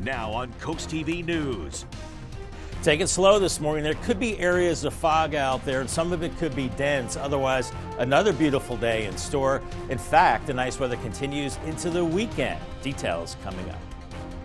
Now on CoastTV News. Take it slow this morning. There could be areas of fog out there, and some of it could be dense. Otherwise, another beautiful day in store. In fact, the nice weather continues into the weekend. Details coming up.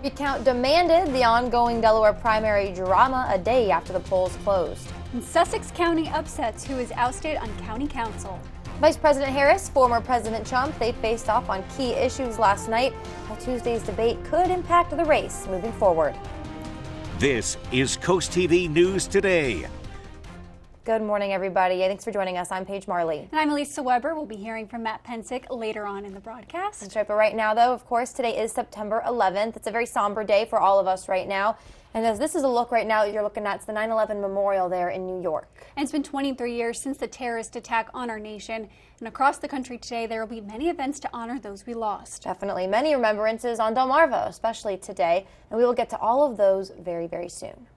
Recount demanded the ongoing Delaware primary drama a day after the polls closed. And Sussex County upsets who is ousted on county council. Vice President Harris, former President Trump, they faced off on key issues last night. How Tuesday's debate could impact the race moving forward. This is CoastTV News Today. Good morning, everybody. Thanks for joining us. I'm Paige Marley. And I'm Elisa Weber. We'll be hearing from Matt Pensick later on in the broadcast. That's right, but right now, though, of course, today is September 11th. It's a very somber day for all of us right now. And as this is a look right now that you're looking at, it's the 9/11 memorial there in New York. And it's been 23 years since the terrorist attack on our nation. And across the country today, there will be many events to honor those we lost. Definitely. Many remembrances on Delmarva, especially today. And we will get to all of those very, very soon.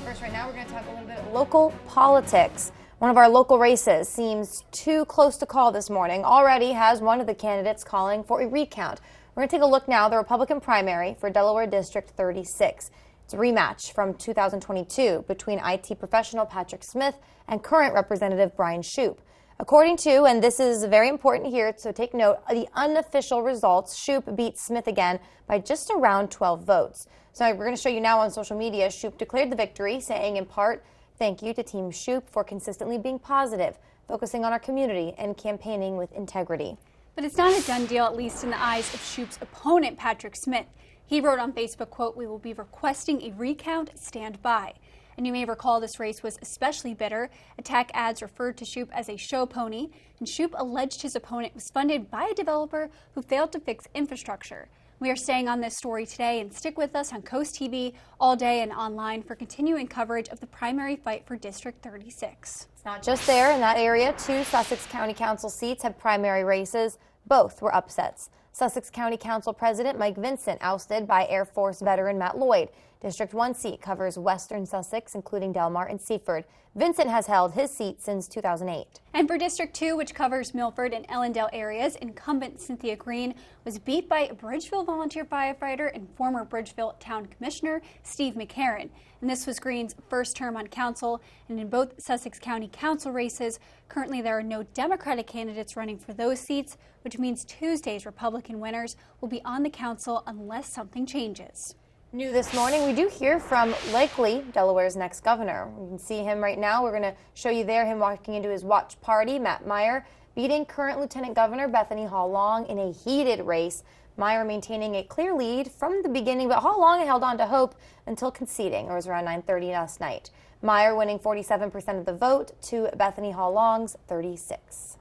First, right now, we're going to talk a little bit of local politics. One of our local races seems too close to call this morning. Already has one of the candidates calling for a recount. We're going to take a look now at the Republican primary for Delaware District 36. It's a rematch from 2022 between IT professional Patrick Smith and current Representative Brian Shoup. According to, and this is very important here, so take note, the unofficial results, Shoup beat Smith again by just around 12 votes. So we're going to show you now on social media, Shoup declared the victory, saying in part, "Thank you to Team Shoup for consistently being positive, focusing on our community and campaigning with integrity." But it's not a done deal, at least in the eyes of Shoup's opponent, Patrick Smith. He wrote on Facebook, quote, "We will be requesting a recount, stand by." And you may recall this race was especially bitter. Attack ads referred to Shoup as a show pony, and Shoup alleged his opponent was funded by a developer who failed to fix infrastructure. We are staying on this story today, and stick with us on Coast TV all day and online for continuing coverage of the primary fight for District 36. It's not just there in that area. 2 Sussex County Council seats have primary races. Both were upsets. Sussex County Council President Mike Vincent ousted by Air Force veteran Matt Lloyd. District 1 seat covers western Sussex, including Delmar and Seaford. Vincent has held his seat since 2008. And for District 2, which covers Milford and Ellendale areas, incumbent Cynthia Green was beat by Bridgeville volunteer firefighter and former Bridgeville Town Commissioner Steve McCarran. And this was Green's first term on council. And in both Sussex County Council races, currently there are no Democratic candidates running for those seats, which means Tuesday's Republican winners will be on the council unless something changes. New this morning, we do hear from likely Delaware's next governor. You can see him right now. We're going to show you there him walking into his watch party. Matt Meyer beating current Lieutenant Governor Bethany Hall-Long in a heated race. Meyer maintaining a clear lead from the beginning, but Hall-Long held on to hope until conceding. It was around 9:30 last night. Meyer winning 47% of the vote to Bethany Hall-Long's 36%.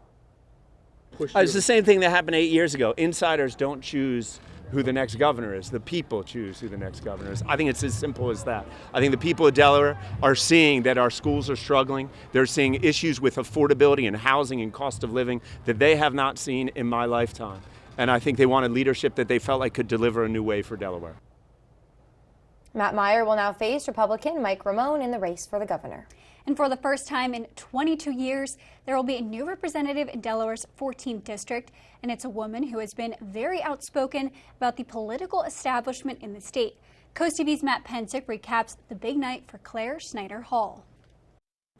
It's the same thing that happened 8 years ago. Insiders don't choose who the next governor is. The people choose who the next governor is. I think it's as simple as that. I think the people of Delaware are seeing that our schools are struggling. They're seeing issues with affordability and housing and cost of living that they have not seen in my lifetime. And I think they wanted leadership that they felt like could deliver a new way for Delaware. Matt Meyer will now face Republican Mike Ramone in the race for the governor. And for the first time in 22 years, there will be a new representative in Delaware's 14th district, and it's a woman who has been very outspoken about the political establishment in the state. Coast TV's Matt Pensick recaps the big night for Claire Snyder Hall.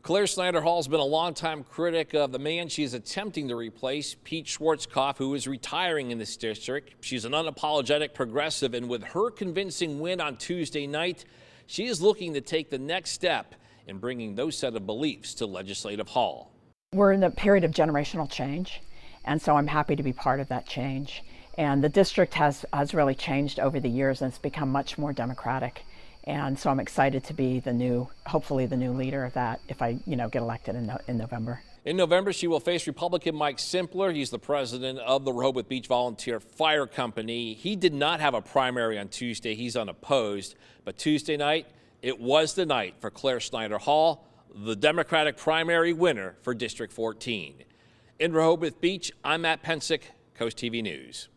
Claire Snyder Hall has been a longtime critic of the man she is attempting to replace, Pete Schwarzkopf, who is retiring in this district. She's an unapologetic progressive, and with her convincing win on Tuesday night, she is looking to take the next step in bringing those set of beliefs to Legislative Hall. We're in a period of generational change, and so I'm happy to be part of that change. And the district has really changed over the years, and it's become much more democratic. And so I'm excited to be hopefully the new leader of that if I, get elected in November. In November, she will face Republican Mike Simpler. He's the president of the Rehoboth Beach Volunteer Fire Company. He did not have a primary on Tuesday. He's unopposed. But Tuesday night, it was the night for Claire Snyder Hall, the Democratic primary winner for District 14. In Rehoboth Beach, I'm Matt Pensick, Coast TV News.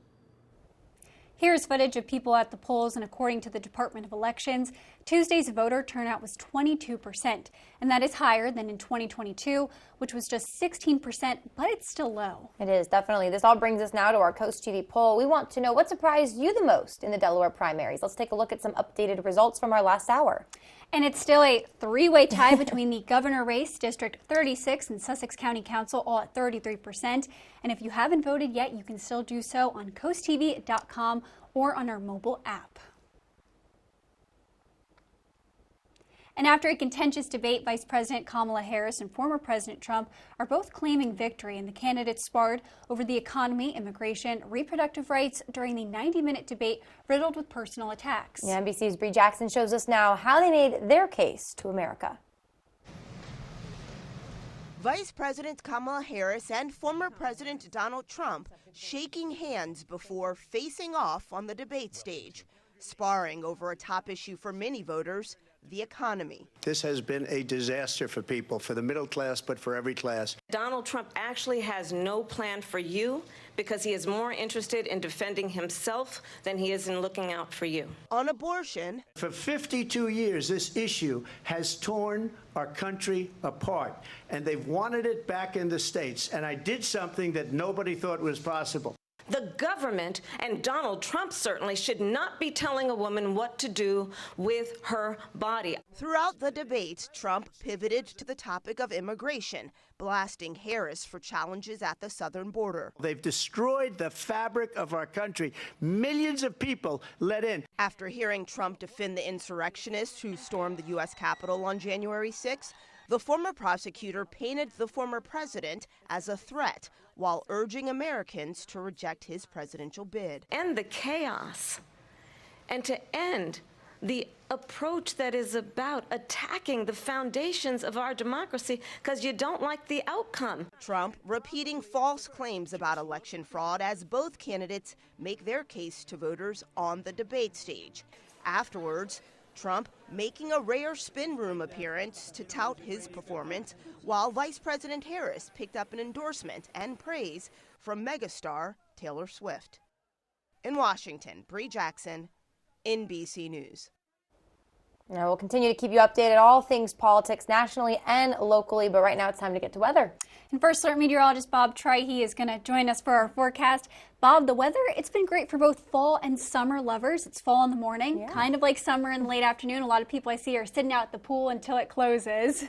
Here's footage of people at the polls, and according to the Department of Elections, Tuesday's voter turnout was 22%, And that is higher than in 2022, which was just 16%, but it's still low. It is, definitely. This all brings us now to our Coast TV poll. We want to know what surprised you the most in the Delaware primaries. Let's take a look at some updated results from our last hour. And it's still a three-way tie between the governor race, District 36, and Sussex County Council, all at 33%. And if you haven't voted yet, you can still do so on CoastTV.com or on our mobile app. And after a contentious debate, Vice President Kamala Harris and former President Trump are both claiming victory, and the candidates sparred over the economy, immigration, reproductive rights during the 90-minute debate riddled with personal attacks. Yeah, NBC's Bree Jackson shows us now how they made their case to America. Vice President Kamala Harris and former President Donald Trump shaking hands before facing off on the debate stage, sparring over a top issue for many voters, the economy. This has been a disaster for people, for the middle class, but for every class. Donald Trump actually has no plan for you because he is more interested in defending himself than he is in looking out for you. On abortion, for 52 years, this issue has torn our country apart, and they've wanted it back in the states. And I did something that nobody thought was possible. The government, and Donald Trump certainly, should not be telling a woman what to do with her body. Throughout the debate, Trump pivoted to the topic of immigration, blasting Harris for challenges at the southern border. They've destroyed the fabric of our country. Millions of people let in. After hearing Trump defend the insurrectionists who stormed the U.S. Capitol on January 6th, the former prosecutor painted the former president as a threat, while urging Americans to reject his presidential bid. End the chaos and to end the approach that is about attacking the foundations of our democracy because you don't like the outcome. Trump repeating false claims about election fraud as both candidates make their case to voters on the debate stage. Afterwards, Trump making a rare spin room appearance to tout his performance, while Vice President Harris picked up an endorsement and praise from megastar Taylor Swift. In Washington, Bree Jackson, NBC News. Now we'll continue to keep you updated all things politics nationally and locally, but right now it's time to get to weather. And First Alert meteorologist Bob Trihey is going to join us for our forecast. Bob, the weather, it's been great for both fall and summer lovers. It's fall in the morning, kind of like summer in the late afternoon. A lot of people I see are sitting out at the pool until it closes.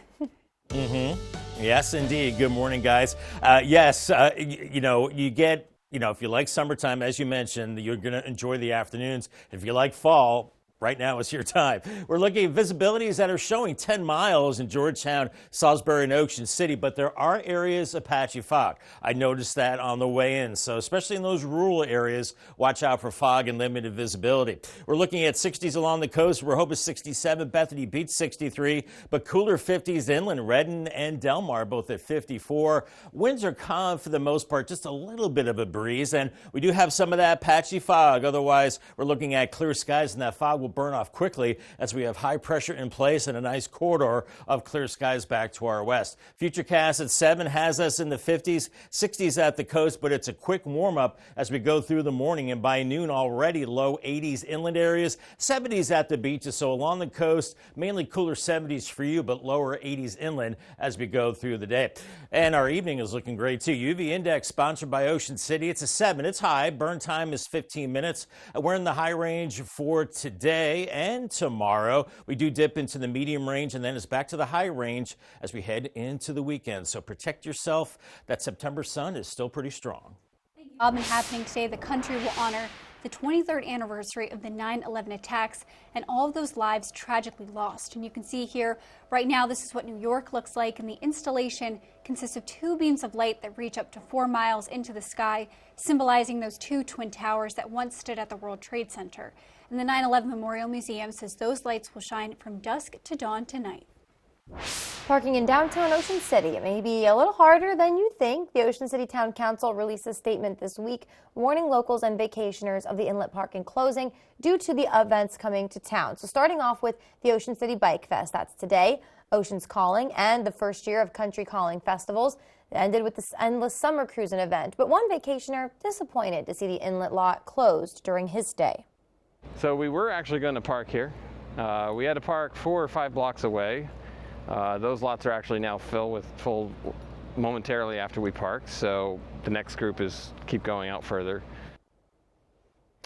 Yes, indeed. Good morning, guys. You get, if you like summertime, as you mentioned, you're going to enjoy the afternoons. If you like fall, right now is your time. We're looking at visibilities that are showing 10 miles in Georgetown, Salisbury, and Ocean City, but there are areas of patchy fog. I noticed that on the way in, so especially in those rural areas, watch out for fog and limited visibility. We're looking at 60s along the coast. We're hoping 67, Bethany Beach 63, but cooler 50s inland, Redden and Delmarva both at 54. Winds are calm for the most part, just a little bit of a breeze, and we do have some of that patchy fog. Otherwise, we're looking at clear skies, and that fog will burn off quickly as we have high pressure in place and a nice corridor of clear skies back to our west. Futurecast at 7 has us in the 50s, 60s at the coast, but it's a quick warm up as we go through the morning, and by noon already low 80s inland areas, 70s at the beaches. So along the coast, mainly cooler 70s for you, but lower 80s inland as we go through the day. And our evening is looking great too. UV index sponsored by Ocean City. It's a 7. It's high. Burn time is 15 minutes. We're in the high range for today and tomorrow. We do dip into the medium range, and then it's back to the high range as we head into the weekend. So protect yourself. That September sun is still pretty strong. All been happening today. The country will honor the 23rd anniversary of the 9/11 attacks and all of those lives tragically lost. And you can see here right now, this is what New York looks like, and the installation consists of 2 beams of light that reach up to 4 miles into the sky, symbolizing those 2 twin towers that once stood at the World Trade Center. And the 9/11 Memorial Museum says those lights will shine from dusk to dawn tonight. Parking in downtown Ocean City. It may be a little harder than you think. The Ocean City Town Council released a statement this week warning locals and vacationers of the inlet parking closing due to the events coming to town. So starting off with the Ocean City Bike Fest. That's today. Ocean's Calling and the first year of Country Calling festivals. It ended with this endless summer cruising event. But one vacationer disappointed to see the inlet lot closed during his stay. So we were actually going to park here. We had to park 4 or 5 blocks away. Those lots are actually now full momentarily after we park, so the next group is keep going out further.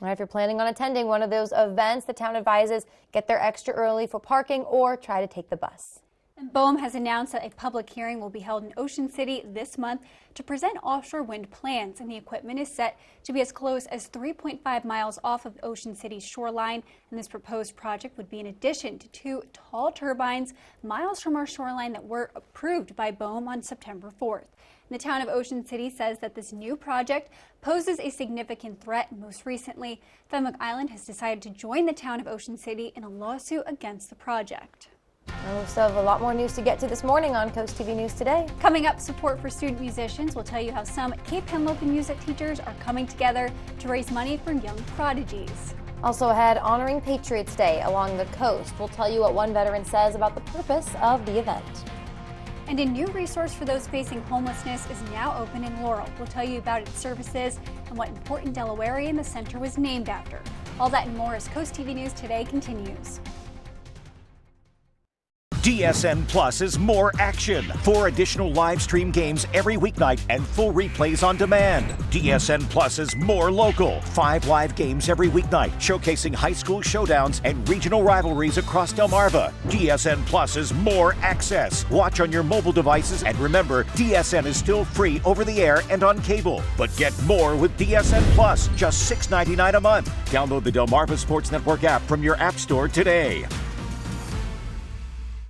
All right, if you're planning on attending one of those events, the town advises get there extra early for parking or try to take the bus. And BOEM has announced that a public hearing will be held in Ocean City this month to present offshore wind plans, and the equipment is set to be as close as 3.5 miles off of Ocean City's shoreline. And this proposed project would be in addition to 2 tall turbines miles from our shoreline that were approved by BOEM on September 4th. And the town of Ocean City says that this new project poses a significant threat. Most recently, Fenwick Island has decided to join the town of Ocean City in a lawsuit against the project. And we still have a lot more news to get to this morning on Coast TV News Today. Coming up, support for student musicians. We'll tell you how some Cape Henlopen music teachers are coming together to raise money for young prodigies. Also ahead, honoring Patriots Day along the coast. We'll tell you what one veteran says about the purpose of the event. And a new resource for those facing homelessness is now open in Laurel. We'll tell you about its services and what important Delawarean the center was named after. All that and more as Coast TV News Today continues. DSN Plus is more action. 4 additional live stream games every weeknight and full replays on demand. DSN Plus is more local. 5 live games every weeknight, showcasing high school showdowns and regional rivalries across Delmarva. DSN Plus is more access. Watch on your mobile devices, and remember, DSN is still free over the air and on cable. But get more with DSN Plus, just $6.99 a month. Download the Delmarva Sports Network app from your app store today.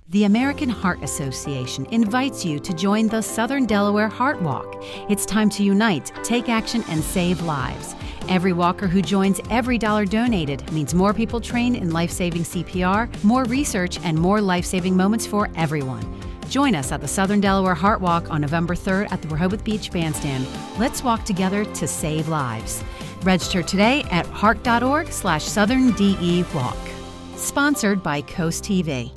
The American Heart Association invites you to join the Southern Delaware Heart Walk. It's time to unite, take action, and save lives. Every walker who joins, every dollar donated means more people trained in life-saving CPR, more research, and more life-saving moments for everyone. Join us at the Southern Delaware Heart Walk on November 3rd at the Rehoboth Beach Bandstand. Let's walk together to save lives. Register today at heart.org/SouthernDEWalk. Sponsored by Coast TV.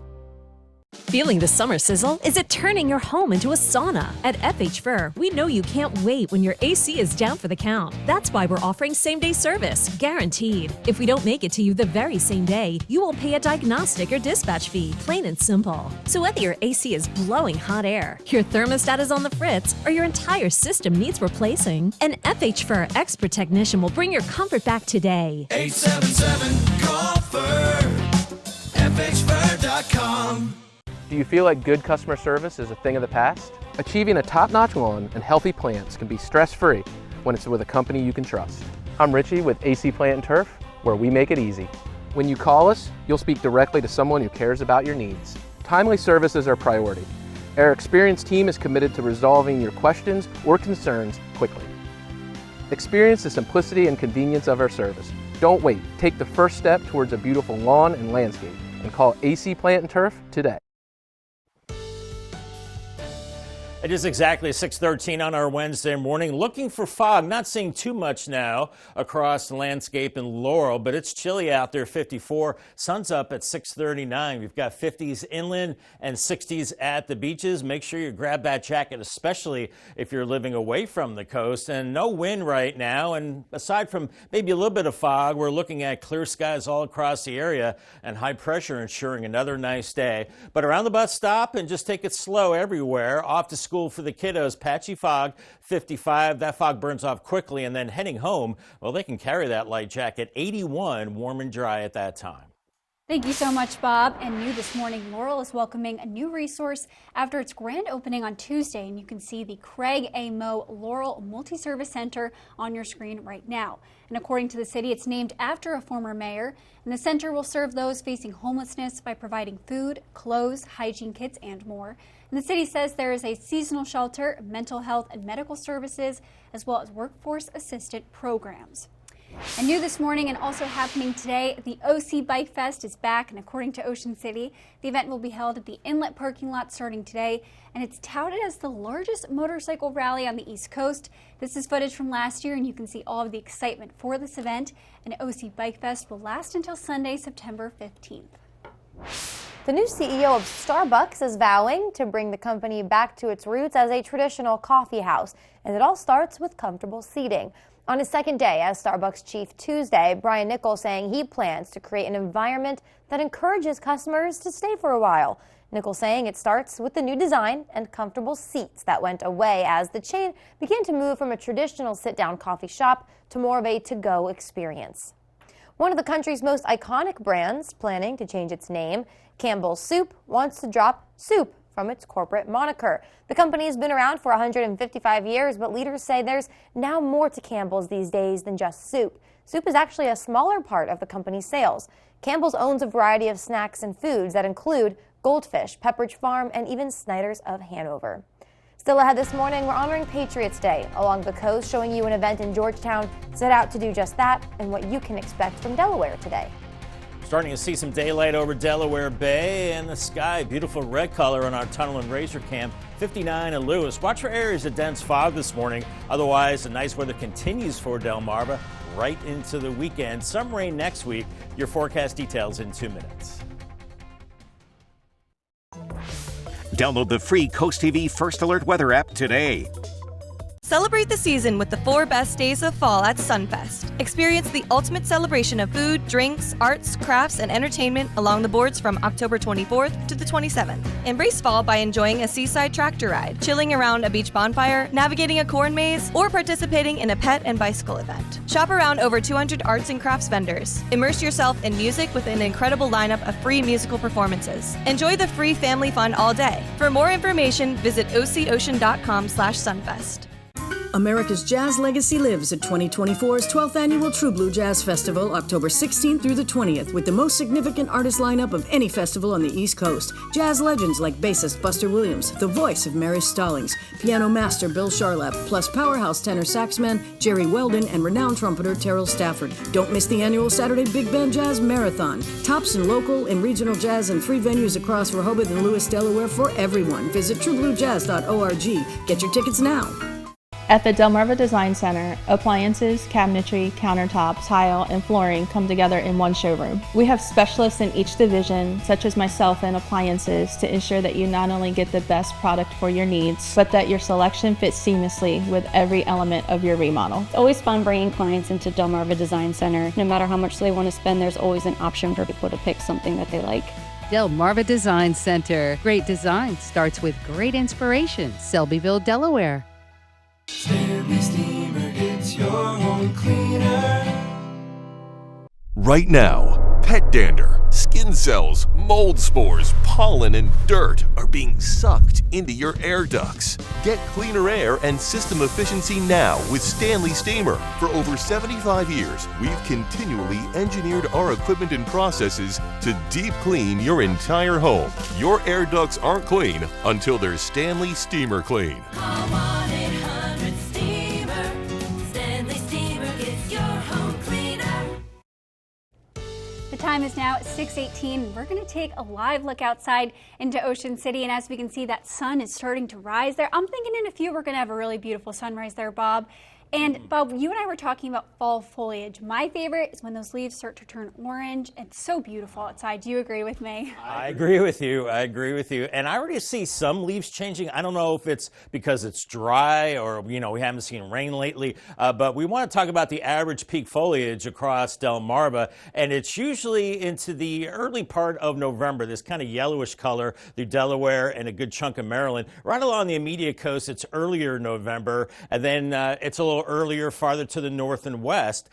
Feeling the summer sizzle? Is it turning your home into a sauna? At FH Fur, we know you can't wait when your AC is down for the count. That's why we're offering same-day service, guaranteed. If we don't make it to you the very same day, you will pay a diagnostic or dispatch fee, plain and simple. So whether your AC is blowing hot air, your thermostat is on the fritz, or your entire system needs replacing, an FH Fur expert technician will bring your comfort back today. 877-CALL-FUR, FHFur.com. Do you feel like good customer service is a thing of the past? Achieving a top-notch lawn and healthy plants can be stress-free when it's with a company you can trust. I'm Richie with AC Plant and Turf, where we make it easy. When you call us, you'll speak directly to someone who cares about your needs. Timely service is our priority. Our experienced team is committed to resolving your questions or concerns quickly. Experience the simplicity and convenience of our service. Don't wait. Take the first step towards a beautiful lawn and landscape and call AC Plant and Turf today. It is exactly 6:13 on our Wednesday morning. Looking for fog, not seeing too much now across the landscape in Laurel, but it's chilly out there, 54. Sun's up at 6:39. We've got 50s inland and 60s at the beaches. Make sure you grab that jacket, especially if you're living away from the coast. And no wind right now. And aside from maybe a little bit of fog, we're looking at clear skies all across the area and high pressure ensuring another nice day. But around the bus stop and just take it slow everywhere. Off to school for the kiddos, patchy fog, 55. That fog burns off quickly, and then heading home, well, they can carry that light jacket, 81, warm and dry at that time. Thank you so much, Bob. And new this morning, Laurel is welcoming a new resource after its grand opening on Tuesday. And you can see the Craig A. Moe Laurel Multi-Service Center on your screen right now. And according to the city, it's named after a former mayor. And the center will serve those facing homelessness by providing food, clothes, hygiene kits, and more. And the city says there is a seasonal shelter, mental health and medical services, as well as workforce assistant programs. And new this morning and also happening today, the OC Bike Fest is back, and according to Ocean City, the event will be held at the inlet parking lot starting today, and it's touted as the largest motorcycle rally on the East Coast. This is footage from last year, and you can see all of the excitement for this event. And OC Bike Fest will last until Sunday, September 15th. The new CEO of Starbucks is vowing to bring the company back to its roots as a traditional coffee house, and it all starts with comfortable seating. On his second day as Starbucks chief Tuesday, Brian Nichols saying he plans to create an environment that encourages customers to stay for a while. Nichols saying it starts with the new design and comfortable seats that went away as the chain began to move from a traditional sit-down coffee shop to more of a to-go experience. One of the country's most iconic brands planning to change its name, Campbell's Soup, wants to drop soup from its corporate moniker. The company has been around for 155 years, but leaders say there's now more to Campbell's these days than just soup. Soup is actually a smaller part of the company's sales. Campbell's owns a variety of snacks and foods that include Goldfish, Pepperidge Farm, and even Snyder's of Hanover. Still ahead this morning, we're honoring Patriots Day along the coast, showing you an event in Georgetown set out to do just that and what you can expect from Delaware today. Starting to see some daylight over Delaware Bay and the sky. Beautiful red color on our tunnel and razor cam. 59 in Lewis. Watch for areas of dense fog this morning. Otherwise, the nice weather continues for Delmarva right into the weekend. Some rain next week. Your forecast details in 2 minutes. Download the free CoastTV First Alert weather app today. Celebrate the season with the 4 best days of fall at Sunfest. Experience the ultimate celebration of food, drinks, arts, crafts, and entertainment along the boards from October 24th to the 27th. Embrace fall by enjoying a seaside tractor ride, chilling around a beach bonfire, navigating a corn maze, or participating in a pet and bicycle event. Shop around over 200 arts and crafts vendors. Immerse yourself in music with an incredible lineup of free musical performances. Enjoy the free family fun all day. For more information, visit ococean.com/sunfest. America's Jazz Legacy lives at 2024's 12th Annual True Blue Jazz Festival, October 16th through the 20th, with the most significant artist lineup of any festival on the East Coast. Jazz legends like bassist Buster Williams, the voice of Mary Stallings, piano master Bill Charlap, plus powerhouse tenor saxman Jerry Weldon and renowned trumpeter Terrell Stafford. Don't miss the annual Saturday Big Band Jazz Marathon. Tops in local and regional jazz and free venues across Rehoboth and Lewis, Delaware for everyone. Visit truebluejazz.org. Get your tickets now. At the Delmarva Design Center, appliances, cabinetry, countertops, tile, and flooring come together in one showroom. We have specialists in each division, such as myself in appliances, to ensure that you not only get the best product for your needs, but that your selection fits seamlessly with every element of your remodel. It's always fun bringing clients into Delmarva Design Center. No matter how much they want to spend, there's always an option for people to pick something that they like. Delmarva Design Center. Great design starts with great inspiration. Selbyville, Delaware. Stanley Steamer gets your home cleaner. Right now, pet dander, skin cells, mold spores, pollen, and dirt are being sucked into your air ducts. Get cleaner air and system efficiency now with Stanley Steamer. For over 75 years, we've continually engineered our equipment and processes to deep clean your entire home. Your air ducts aren't clean until they're Stanley Steamer clean. The time is now 6:18. We're going to take a live look outside into Ocean City, and as we can see, that sun is starting to rise there. I'm thinking in a few we're going to have a really beautiful sunrise there, Bob. And Bob, you and I were talking about fall foliage. My favorite is when those leaves start to turn orange. It's so beautiful outside. Do you agree with me? I agree with you. And I already see some leaves changing. I don't know if it's because it's dry or, we haven't seen rain lately. But we want to talk about the average peak foliage across Delmarva. And it's usually into the early part of November, this kind of yellowish color through Delaware and a good chunk of Maryland. Right along the immediate coast, it's earlier November. And then it's a little earlier farther to the north and west,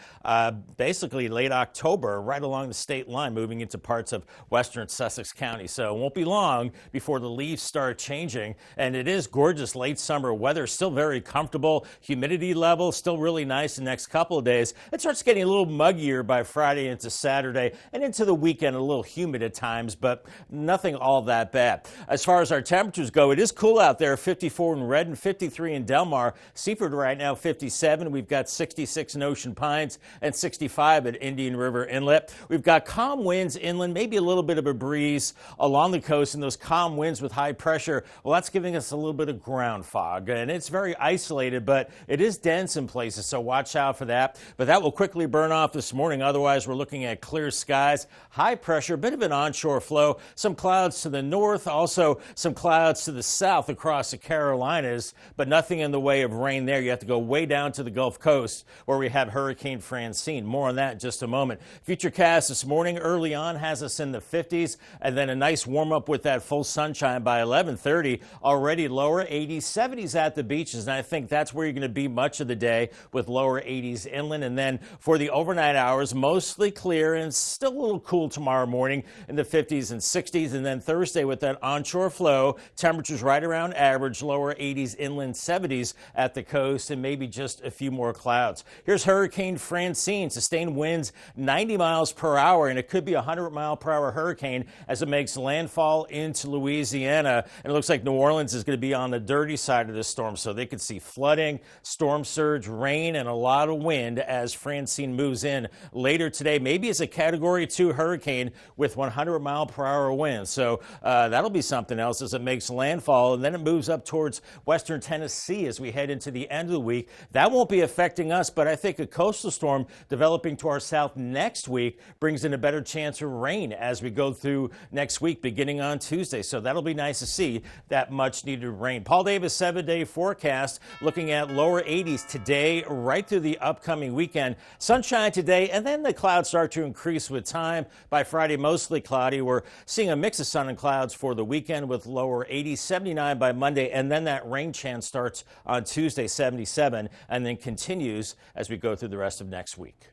basically late October, right along the state line, moving into parts of western Sussex County. So it won't be long before the leaves start changing. And it is gorgeous late summer weather, still very comfortable. Humidity level still really nice the next couple of days. It starts getting a little muggier by Friday into Saturday and into the weekend, a little humid at times, but nothing all that bad. As far as our temperatures go, it is cool out there, 54 in Redden, 53 in Delmar. Seaford right now, 57. We've got 66 in Ocean Pines and 65 at Indian River Inlet. We've got calm winds inland, maybe a little bit of a breeze along the coast, and those calm winds with high pressure, well, that's giving us a little bit of ground fog. And it's very isolated, but it is dense in places, so watch out for that. But that will quickly burn off this morning. Otherwise, we're looking at clear skies, high pressure, a bit of an onshore flow, some clouds to the north, also some clouds to the south across the Carolinas, but nothing in the way of rain there. You have to go way down down to the Gulf Coast where we have Hurricane Francine. More on that in just a moment. Futurecast this morning early on has us in the 50s, and then a nice warm up with that full sunshine by 11:30. Already lower 80s, 70s at the beaches, and I think that's where you're going to be much of the day with lower 80s inland. And then for the overnight hours, mostly clear and still a little cool tomorrow morning in the 50s and 60s. And then Thursday with that onshore flow, temperatures right around average, lower 80s inland, 70s at the coast, and maybe just a few more clouds. Here's Hurricane Francine. Sustained winds 90 miles per hour, and it could be a 100-mile-per-hour hurricane as it makes landfall into Louisiana. And it looks like New Orleans is going to be on the dirty side of the storm, so they could see flooding, storm surge, rain, and a lot of wind as Francine moves in later today, maybe as a Category 2 hurricane with 100-mile-per-hour winds. So that'll be something else as it makes landfall, and then it moves up towards western Tennessee as we head into the end of the week. That won't be affecting us, but I think a coastal storm developing to our south next week brings in a better chance of rain as we go through next week, beginning on Tuesday. So that'll be nice to see that much needed rain. Paul Davis 7-day forecast looking at lower 80s today right through the upcoming weekend. Sunshine today, and then the clouds start to increase with time. By Friday, mostly cloudy. We're seeing a mix of sun and clouds for the weekend with lower 80s, 79 by Monday, and then that rain chance starts on Tuesday, 77, and then continues as we go through the rest of next week.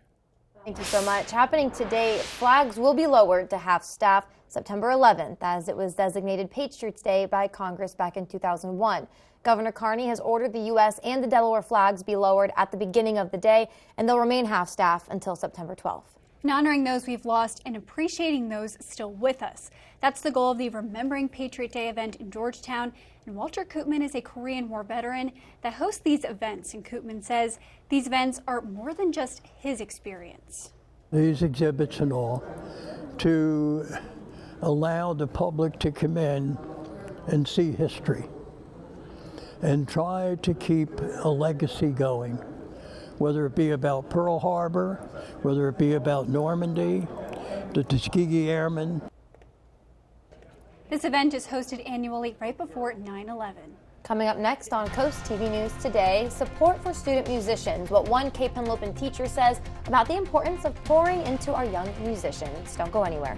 Thank you so much. Happening today, flags will be lowered to half-staff September 11th, as it was designated Patriots Day by Congress back in 2001. Governor Carney has ordered the U.S. and the Delaware flags be lowered at the beginning of the day, and they'll remain half-staff until September 12th. And honoring those we've lost and appreciating those still with us. That's the goal of the Remembering Patriot Day event in Georgetown. And Walter Koopman is a Korean War veteran that hosts these events. And Koopman says these events are more than just his experience. These exhibits and all to allow the public to come in and see history and try to keep a legacy going, whether it be about Pearl Harbor, whether it be about Normandy, the Tuskegee Airmen. This event is hosted annually right before 9/11. Coming up next on Coast TV News today, support for student musicians. What one Cape Henlopen teacher says about the importance of pouring into our young musicians. Don't go anywhere.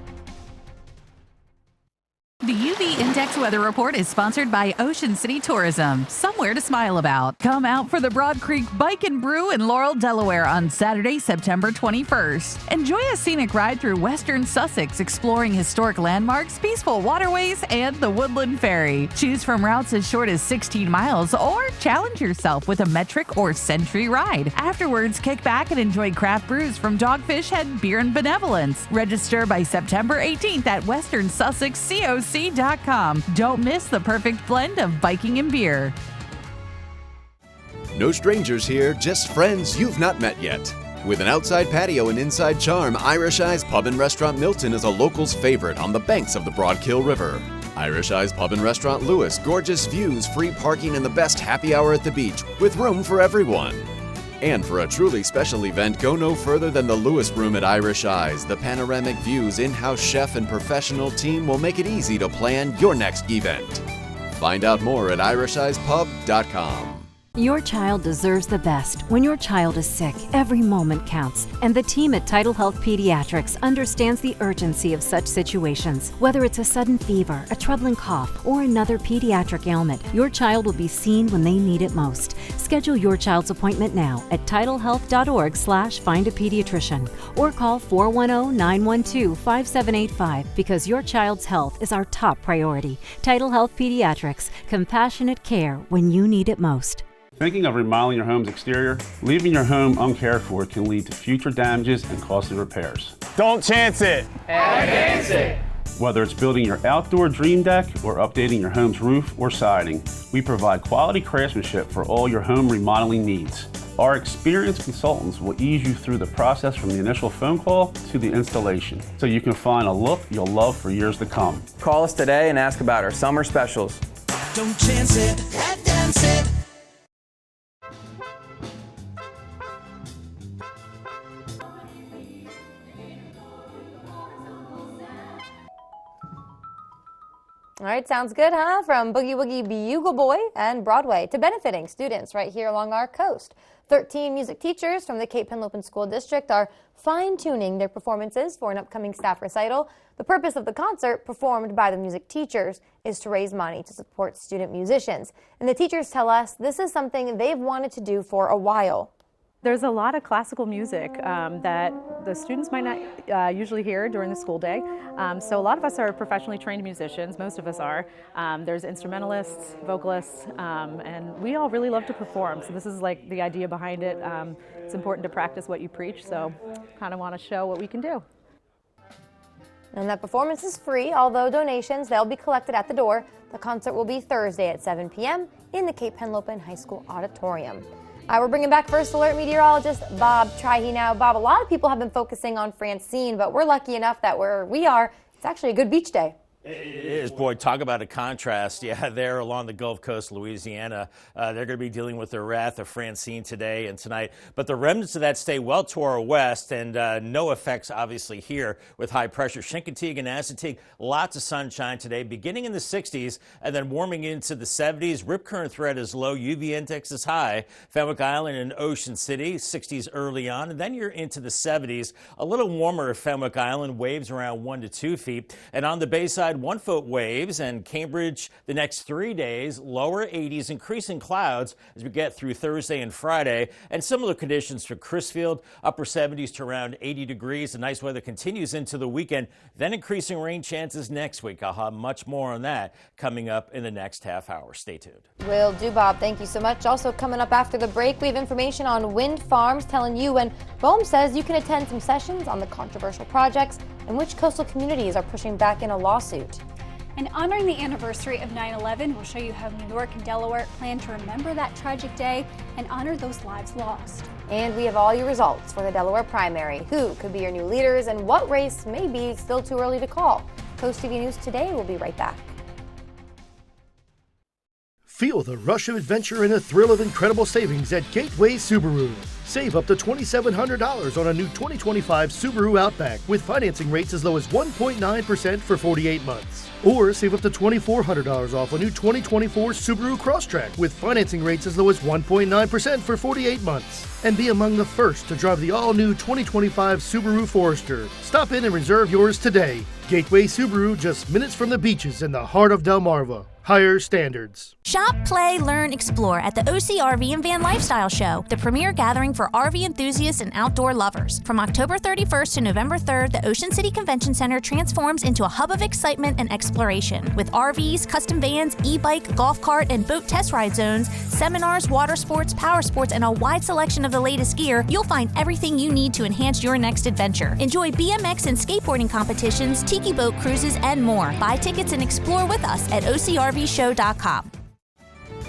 The UV Index Weather Report is sponsored by Ocean City Tourism. Somewhere to smile about. Come out for the Broad Creek Bike and Brew in Laurel, Delaware on Saturday, September 21st. Enjoy a scenic ride through western Sussex, exploring historic landmarks, peaceful waterways, and the Woodland Ferry. Choose from routes as short as 16 miles or challenge yourself with a metric or century ride. Afterwards, kick back and enjoy craft brews from Dogfish Head Beer and Benevolence. Register by September 18th at Western Sussex COC.com. Don't miss the perfect blend of biking and beer. No strangers here, just friends you've not met yet. With an outside patio and inside charm, Irish Eyes Pub and Restaurant Milton is a local's favorite on the banks of the Broadkill River. Irish Eyes Pub and Restaurant Lewis, gorgeous views, free parking, and the best happy hour at the beach, with room for everyone. And for a truly special event, go no further than the Lewis Room at Irish Eyes. The panoramic views, in-house chef, and professional team will make it easy to plan your next event. Find out more at irisheyespub.com. Your child deserves the best. When your child is sick, every moment counts. And the team at Tidal Health Pediatrics understands the urgency of such situations. Whether it's a sudden fever, a troubling cough, or another pediatric ailment, your child will be seen when they need it most. Schedule your child's appointment now at tidalhealth.org/findapediatrician or call 410-912-5785 because your child's health is our top priority. Tidal Health Pediatrics, compassionate care when you need it most. Thinking of remodeling your home's exterior? Leaving your home uncared for can lead to future damages and costly repairs. Don't chance it. Advance it. Whether it's building your outdoor dream deck or updating your home's roof or siding, we provide quality craftsmanship for all your home remodeling needs. Our experienced consultants will ease you through the process from the initial phone call to the installation, so you can find a look you'll love for years to come. Call us today and ask about our summer specials. Don't chance it, advance it. All right, sounds good, huh? From Boogie Woogie Bugle Boy and Broadway to benefiting students right here along our coast. 13 music teachers from the Cape Henlopen School District are fine-tuning their performances for an upcoming staff recital. The purpose of the concert, performed by the music teachers, is to raise money to support student musicians. And the teachers tell us this is something they've wanted to do for a while. There's a lot of classical music that the students might not usually hear during the school day. So a lot of us are professionally trained musicians, most of us are. There's instrumentalists, vocalists, and we all really love to perform. So this is like the idea behind it. It's important to practice what you preach, so kind of want to show what we can do. And that performance is free, although donations, they'll be collected at the door. The concert will be Thursday at 7 p.m. in the Cape Henlopen High School Auditorium. We're bringing back First Alert meteorologist Bob Trihey now. Bob, a lot of people have been focusing on Francine, but we're lucky enough that where we are, it's actually a good beach day. It is, boy, talk about a contrast. Yeah, there along the Gulf Coast, Louisiana, they're going to be dealing with the wrath of Francine today and tonight. But the remnants of that stay well to our west, and no effects obviously here with high pressure. Chincoteague and Assateague, lots of sunshine today, beginning in the 60s and then warming into the 70s. Rip current threat is low, UV index is high. Fenwick Island and Ocean City, 60s early on, and then you're into the 70s. A little warmer at Fenwick Island, waves around 1 to 2 feet. And on the Bayside, 1 foot waves, and Cambridge the next 3 days, lower 80s, increasing clouds as we get through Thursday and Friday, and similar conditions for Crisfield, upper 70s to around 80 degrees. The nice weather continues into the weekend, then increasing rain chances next week. I'll have much more on that coming up in the next half hour. Stay tuned. Will do, Bob. Thank you so much. Also coming up after the break, we have information on wind farms telling you when BOEM says you can attend some sessions on the controversial projects and which coastal communities are pushing back in a lawsuit. And honoring the anniversary of 9/11, we'll show you how New York and Delaware plan to remember that tragic day and honor those lives lost. And we have all your results for the Delaware primary. Who could be your new leaders and what race may be still too early to call? Coast TV News Today will be right back. Feel the rush of adventure and the thrill of incredible savings at Gateway Subaru. Save up to $2,700 on a new 2025 Subaru Outback with financing rates as low as 1.9% for 48 months. Or save up to $2,400 off a new 2024 Subaru Crosstrek with financing rates as low as 1.9% for 48 months. And be among the first to drive the all-new 2025 Subaru Forester. Stop in and reserve yours today. Gateway Subaru, just minutes from the beaches in the heart of Delmarva. Higher standards. Shop, play, learn, explore at the OCRV and Van Lifestyle Show, the premier gathering for RV enthusiasts and outdoor lovers. From October 31st to November 3rd, the Ocean City Convention Center transforms into a hub of excitement and exploration. With RVs, custom vans, e-bike, golf cart, and boat test ride zones, seminars, water sports, power sports, and a wide selection of the latest gear, you'll find everything you need to enhance your next adventure. Enjoy BMX and skateboarding competitions, tiki boat cruises, and more. Buy tickets and explore with us at OCRVshow.com.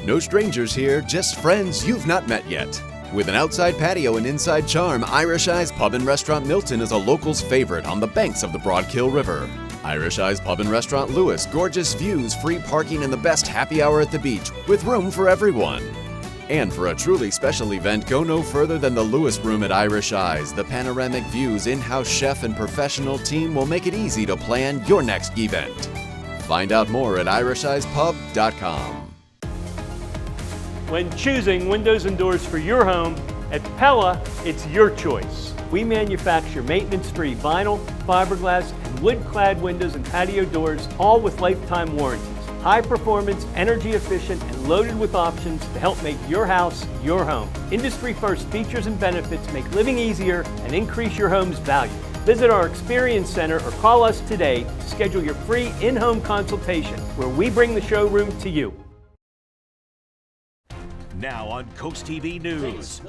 No strangers here, just friends you've not met yet. With an outside patio and inside charm, Irish Eyes Pub and Restaurant Milton is a local's favorite on the banks of the Broadkill River. Irish Eyes Pub and Restaurant Lewis, gorgeous views, free parking, and the best happy hour at the beach, with room for everyone. And for a truly special event, go no further than the Lewis Room at Irish Eyes. The panoramic views, in-house chef, and professional team will make it easy to plan your next event. Find out more at irisheyespub.com. When choosing windows and doors for your home, at Pella, it's your choice. We manufacture maintenance-free vinyl, fiberglass, and wood-clad windows and patio doors, all with lifetime warranties. High performance, energy efficient, and loaded with options to help make your house your home. Industry first features and benefits make living easier and increase your home's value. Visit our Experience Center or call us today to schedule your free in-home consultation where we bring the showroom to you. Now on Coast TV News.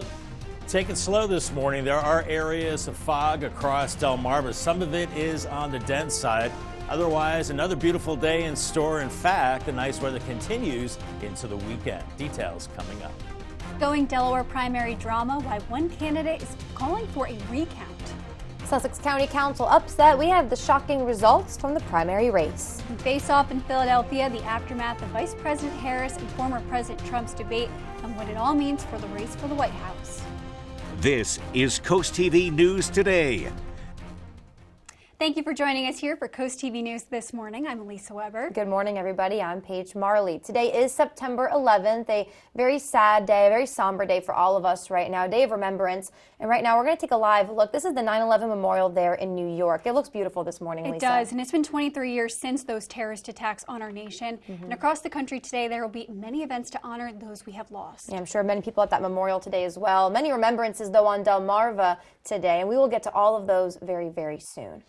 Take it slow this morning. There are areas of fog across Delmarva. Some of it is on the dense side. Otherwise, another beautiful day in store. In fact, the nice weather continues into the weekend. Details coming up. Going Delaware primary drama, why one candidate is calling for a recount. Sussex County Council upset. We have the shocking results from the primary race. Face-off in Philadelphia, the aftermath of Vice President Harris and former President Trump's debate and what it all means for the race for the White House. This is Coast TV News Today. Thank you for joining us here for Coast TV News this morning. I'm Elisa Weber. Good morning, everybody. I'm Paige Marley. Today is September 11th, a very sad day, a very somber day for all of us right now, a day of remembrance. And right now we're going to take a live look. This is the 9/11 memorial there in New York. It looks beautiful this morning, Lisa. It does, and it's been 23 years since those terrorist attacks on our nation. And across the country today, there will be many events to honor those we have lost. Yeah, I'm sure many people at that memorial today as well. Many remembrances, though, on Delmarva today, and we will get to all of those very, very soon.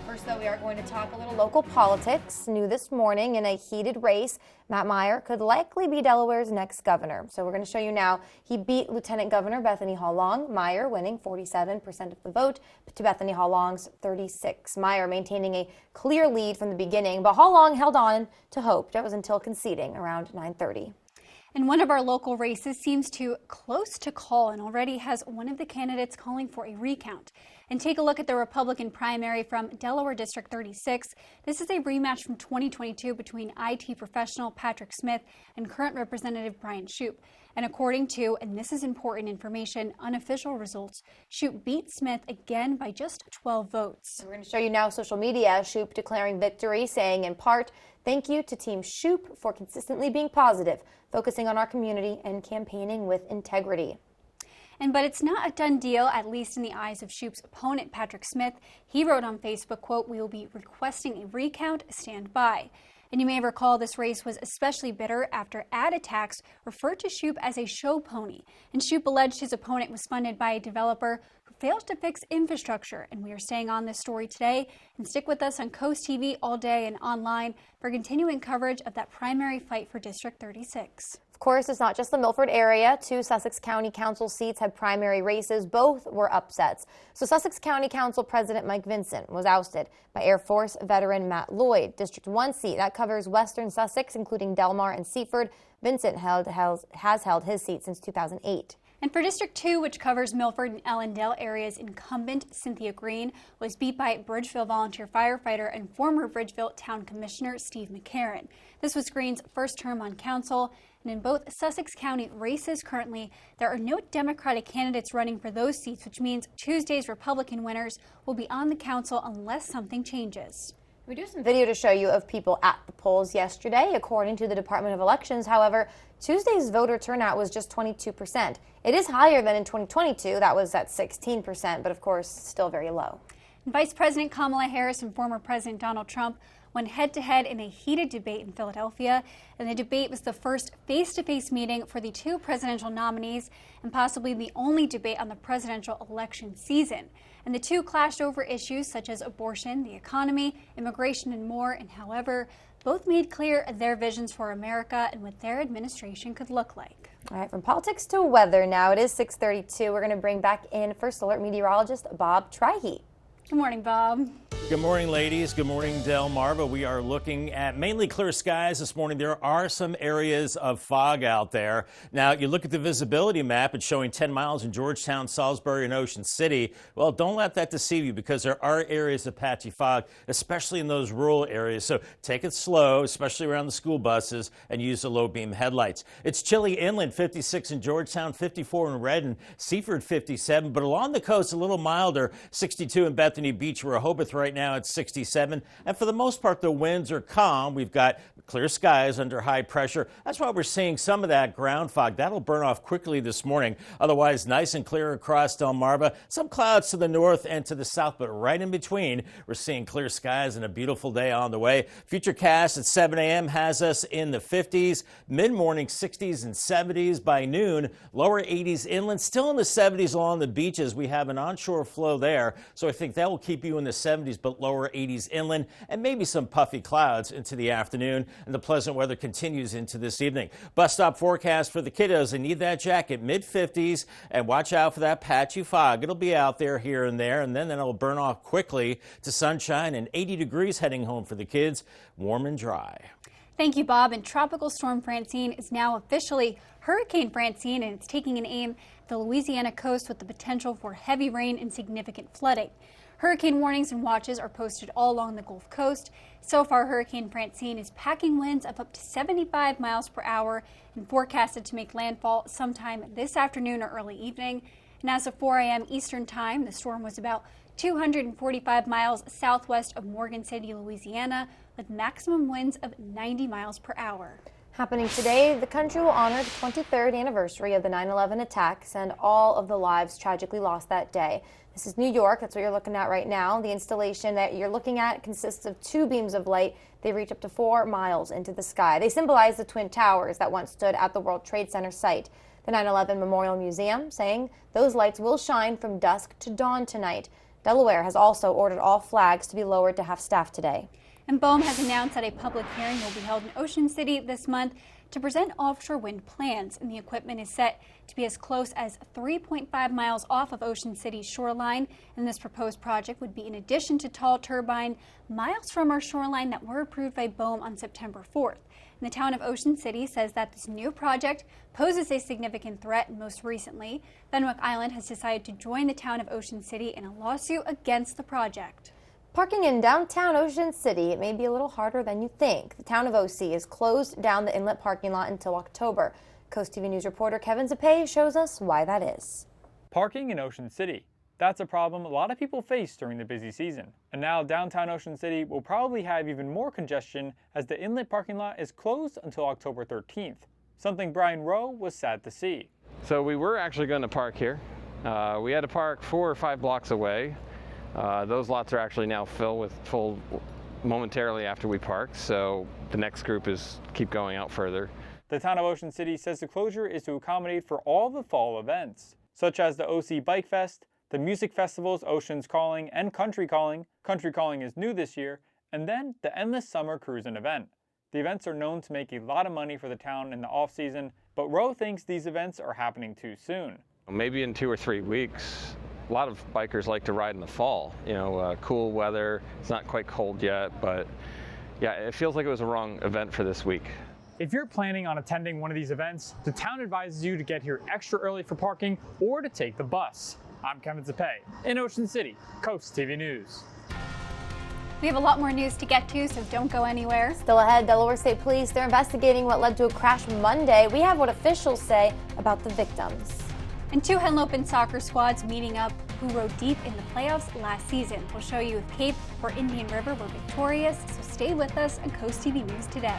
First, though, we are going to talk a little local politics. New this morning in a heated race, Matt Meyer could likely be Delaware's next governor. So we're going to show you now. He beat Lieutenant Governor Bethany Hall-Long, Meyer winning 47% of the vote to Bethany Hall-Long's 36%. Meyer maintaining a clear lead from the beginning, but Hall-Long held on to hope. That was until conceding around 9:30. And one of our local races seems too close to call and already has one of the candidates calling for a recount. And take a look at the Republican primary from Delaware District 36. This is a rematch from 2022 between IT professional Patrick Smith and current Representative Brian Shoup. And according to, and this is important information, unofficial results, Shoup beat Smith again by just 12 votes. We're going to show you now social media. Shoup declaring victory, saying in part, "Thank you to Team Shoup for consistently being positive, focusing on our community and campaigning with integrity." But it's not a done deal, at least in the eyes of Shoup's opponent, Patrick Smith. He wrote on Facebook, quote, "We will be requesting a recount, stand by." And you may recall this race was especially bitter after ad attacks referred to Shoup as a show pony. And Shoup alleged his opponent was funded by a developer who failed to fix infrastructure. And we are staying on this story today. And stick with us on Coast TV all day and online for continuing coverage of that primary fight for District 36. Of course, it's not just the Milford area. 2 Sussex County Council seats had primary races. Both were upsets. So Sussex County Council President Mike Vincent was ousted by Air Force veteran Matt Lloyd. District 1 seat, that covers western Sussex, including Delmar and Seaford. Vincent has held his seat since 2008. And for District 2, which covers Milford and Ellendale areas, incumbent Cynthia Green was beat by Bridgeville volunteer firefighter and former Bridgeville Town Commissioner Steve McCarron. This was Green's first term on council. And in both Sussex County races currently, there are no Democratic candidates running for those seats, which means Tuesday's Republican winners will be on the council unless something changes. We do some video to show you of people at the polls yesterday. According to the Department of Elections, however, Tuesday's voter turnout was just 22%. It is higher than in 2022. That was at 16%, but of course, still very low. And Vice President Kamala Harris and former President Donald Trump went head-to-head in a heated debate in Philadelphia. And the debate was the first face-to-face meeting for the 2 presidential nominees and possibly the only debate on the presidential election season. And the 2 clashed over issues such as abortion, the economy, immigration, and more. And however, both made clear their visions for America and what their administration could look like. All right, from politics to weather now. It is 6:32. We're going to bring back in First Alert meteorologist Bob Trihey. Good morning, Bob. Good morning, ladies. Good morning, Delmarva. We are looking at mainly clear skies this morning. There are some areas of fog out there. Now, you look at the visibility map, it's showing 10 miles in Georgetown, Salisbury, and Ocean City. Well, don't let that deceive you because there are areas of patchy fog, especially in those rural areas. So take it slow, especially around the school buses, and use the low beam headlights. It's chilly inland, 56 in Georgetown, 54 in Redden, Seaford 57, but along the coast a little milder, 62 in Bethany Beach, Rehoboth right now it's 67. And for the most part, the winds are calm. We've got clear skies under high pressure. That's why we're seeing some of that ground fog. That'll burn off quickly this morning. Otherwise, nice and clear across Delmarva. Some clouds to the north and to the south, but right in between, we're seeing clear skies and a beautiful day on the way. Futurecast at 7 a.m. has us in the 50s, mid-morning 60s and 70s. By noon, lower 80s inland, still in the 70s along the beaches. We have an onshore flow there, so I think that will keep you in the 70s, but lower 80s inland, and maybe some puffy clouds into the afternoon. And the pleasant weather continues into this evening. Bus stop forecast for the kiddos. They need that jacket, mid-50s, and watch out for that patchy fog. It'll be out there here and there, and then it'll burn off quickly to sunshine and 80 degrees heading home for the kids, warm and dry. Thank you, Bob. And Tropical Storm Francine is now officially Hurricane Francine, and it's taking an aim at the Louisiana coast with the potential for heavy rain and significant flooding. Hurricane warnings and watches are posted all along the Gulf Coast. So far, Hurricane Francine is packing winds of up to 75 miles per hour and forecasted to make landfall sometime this afternoon or early evening. And as of 4 a.m. Eastern Time, the storm was about 245 miles southwest of Morgan City, Louisiana, with maximum winds of 90 miles per hour. Happening today, the country will honor the 23rd anniversary of the 9/11 attacks and all of the lives tragically lost that day. This is New York. That's what you're looking at right now. The installation that you're looking at consists of 2 beams of light. They reach up to 4 miles into the sky. They symbolize the Twin Towers that once stood at the World Trade Center site. The 9/11 Memorial Museum saying those lights will shine from dusk to dawn tonight. Delaware has also ordered all flags to be lowered to half staff today. And BOEM has announced that a public hearing will be held in Ocean City this month to present offshore wind plans, and the equipment is set to be as close as 3.5 miles off of Ocean City's shoreline. And this proposed project would be in addition to tall turbine miles from our shoreline that were approved by BOEM on September 4th. And the town of Ocean City says that this new project poses a significant threat, and most recently, Fenwick Island has decided to join the town of Ocean City in a lawsuit against the project. Parking in downtown Ocean City, it may be a little harder than you think. The town of OC has closed down the inlet parking lot until October. CoastTV News reporter Kevin Zapay shows us why that is. Parking in Ocean City. That's a problem a lot of people face during the busy season. And now downtown Ocean City will probably have even more congestion as the inlet parking lot is closed until October 13th. Something Brian Rowe was sad to see. So we were actually going to park here. We had to park 4 or 5 blocks away. Those lots are actually now full momentarily after we parked, so the next group is keep going out further. The town of Ocean City says the closure is to accommodate for all the fall events, such as the OC Bike Fest, the music festivals Oceans Calling and Country Calling. Country Calling is new this year, and then the Endless Summer Cruising event. The events are known to make a lot of money for the town in the off-season, but Rowe thinks these events are happening too soon. Maybe in 2 or 3 weeks. A lot of bikers like to ride in the fall, cool weather. It's not quite cold yet, but yeah, it feels like it was a wrong event for this week. If you're planning on attending one of these events, the town advises you to get here extra early for parking or to take the bus. I'm Kevin Zapay in Ocean City, CoastTV News. We have a lot more news to get to, so don't go anywhere. Still ahead, Delaware State Police, they're investigating what led to a crash Monday. We have what officials say about the victims. And 2 Henlopen soccer squads meeting up who rode deep in the playoffs last season. We'll show you if Cape or Indian River were victorious, so stay with us on CoastTV News Today.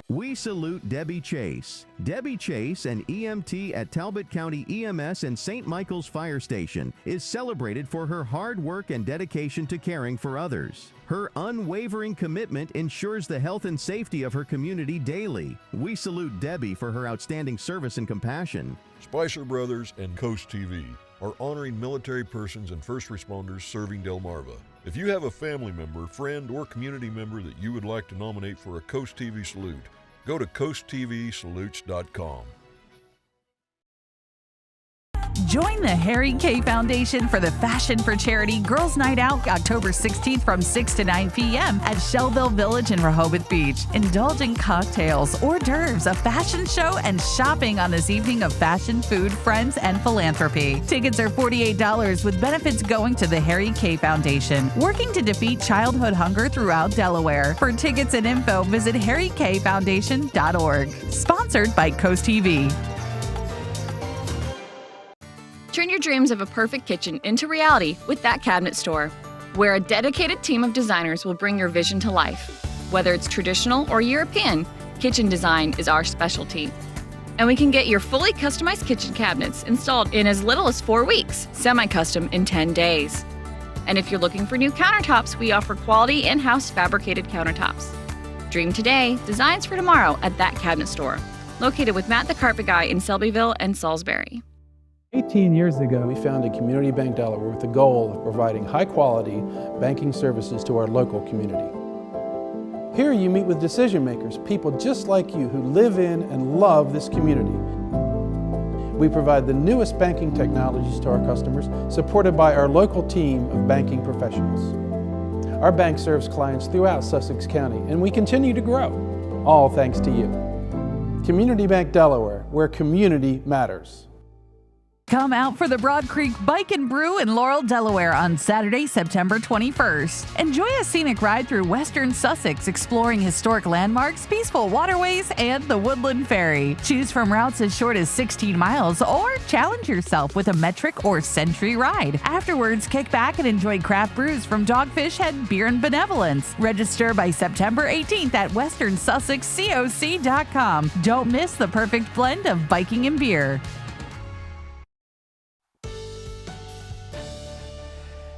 We salute Debbie Chase. Debbie Chase, an EMT at Talbot County EMS and St. Michael's Fire Station, is celebrated for her hard work and dedication to caring for others. Her unwavering commitment ensures the health and safety of her community daily. We salute Debbie for her outstanding service and compassion. Spicer Brothers and CoastTV are honoring military persons and first responders serving Delmarva. If you have a family member, friend, or community member that you would like to nominate for a CoastTV salute, go to coasttvsalutes.com. Join the Harry K Foundation for the Fashion for Charity Girls Night Out October 16th from 6 to 9 p.m. at Shellville Village in Rehoboth Beach. Indulge in cocktails, hors d'oeuvres, a fashion show, and shopping on this evening of fashion, food, friends, and philanthropy. Tickets are $48 with benefits going to the Harry K Foundation, working to defeat childhood hunger throughout Delaware. For tickets and info, visit harrykfoundation.org. Sponsored by CoastTV. Turn your dreams of a perfect kitchen into reality with That Cabinet Store, where a dedicated team of designers will bring your vision to life. Whether it's traditional or European, kitchen design is our specialty. And we can get your fully customized kitchen cabinets installed in as little as 4 weeks, semi-custom in 10 days. And if you're looking for new countertops, we offer quality in-house fabricated countertops. Dream today, designs for tomorrow at That Cabinet Store, located with Matt the Carpet Guy in Selbyville and Salisbury. 18 years ago, we founded Community Bank Delaware with the goal of providing high-quality banking services to our local community. Here you meet with decision makers, people just like you who live in and love this community. We provide the newest banking technologies to our customers, supported by our local team of banking professionals. Our bank serves clients throughout Sussex County, and we continue to grow, all thanks to you. Community Bank Delaware, where community matters. Come out for the Broad Creek Bike and Brew in Laurel, Delaware on Saturday, September 21st. Enjoy a scenic ride through western Sussex, exploring historic landmarks, peaceful waterways, and the Woodland Ferry. Choose from routes as short as 16 miles or challenge yourself with a metric or century ride. Afterwards, kick back and enjoy craft brews from Dogfish Head Beer and Benevolence. Register by September 18th at westernsussexcoc.com. Don't miss the perfect blend of biking and beer.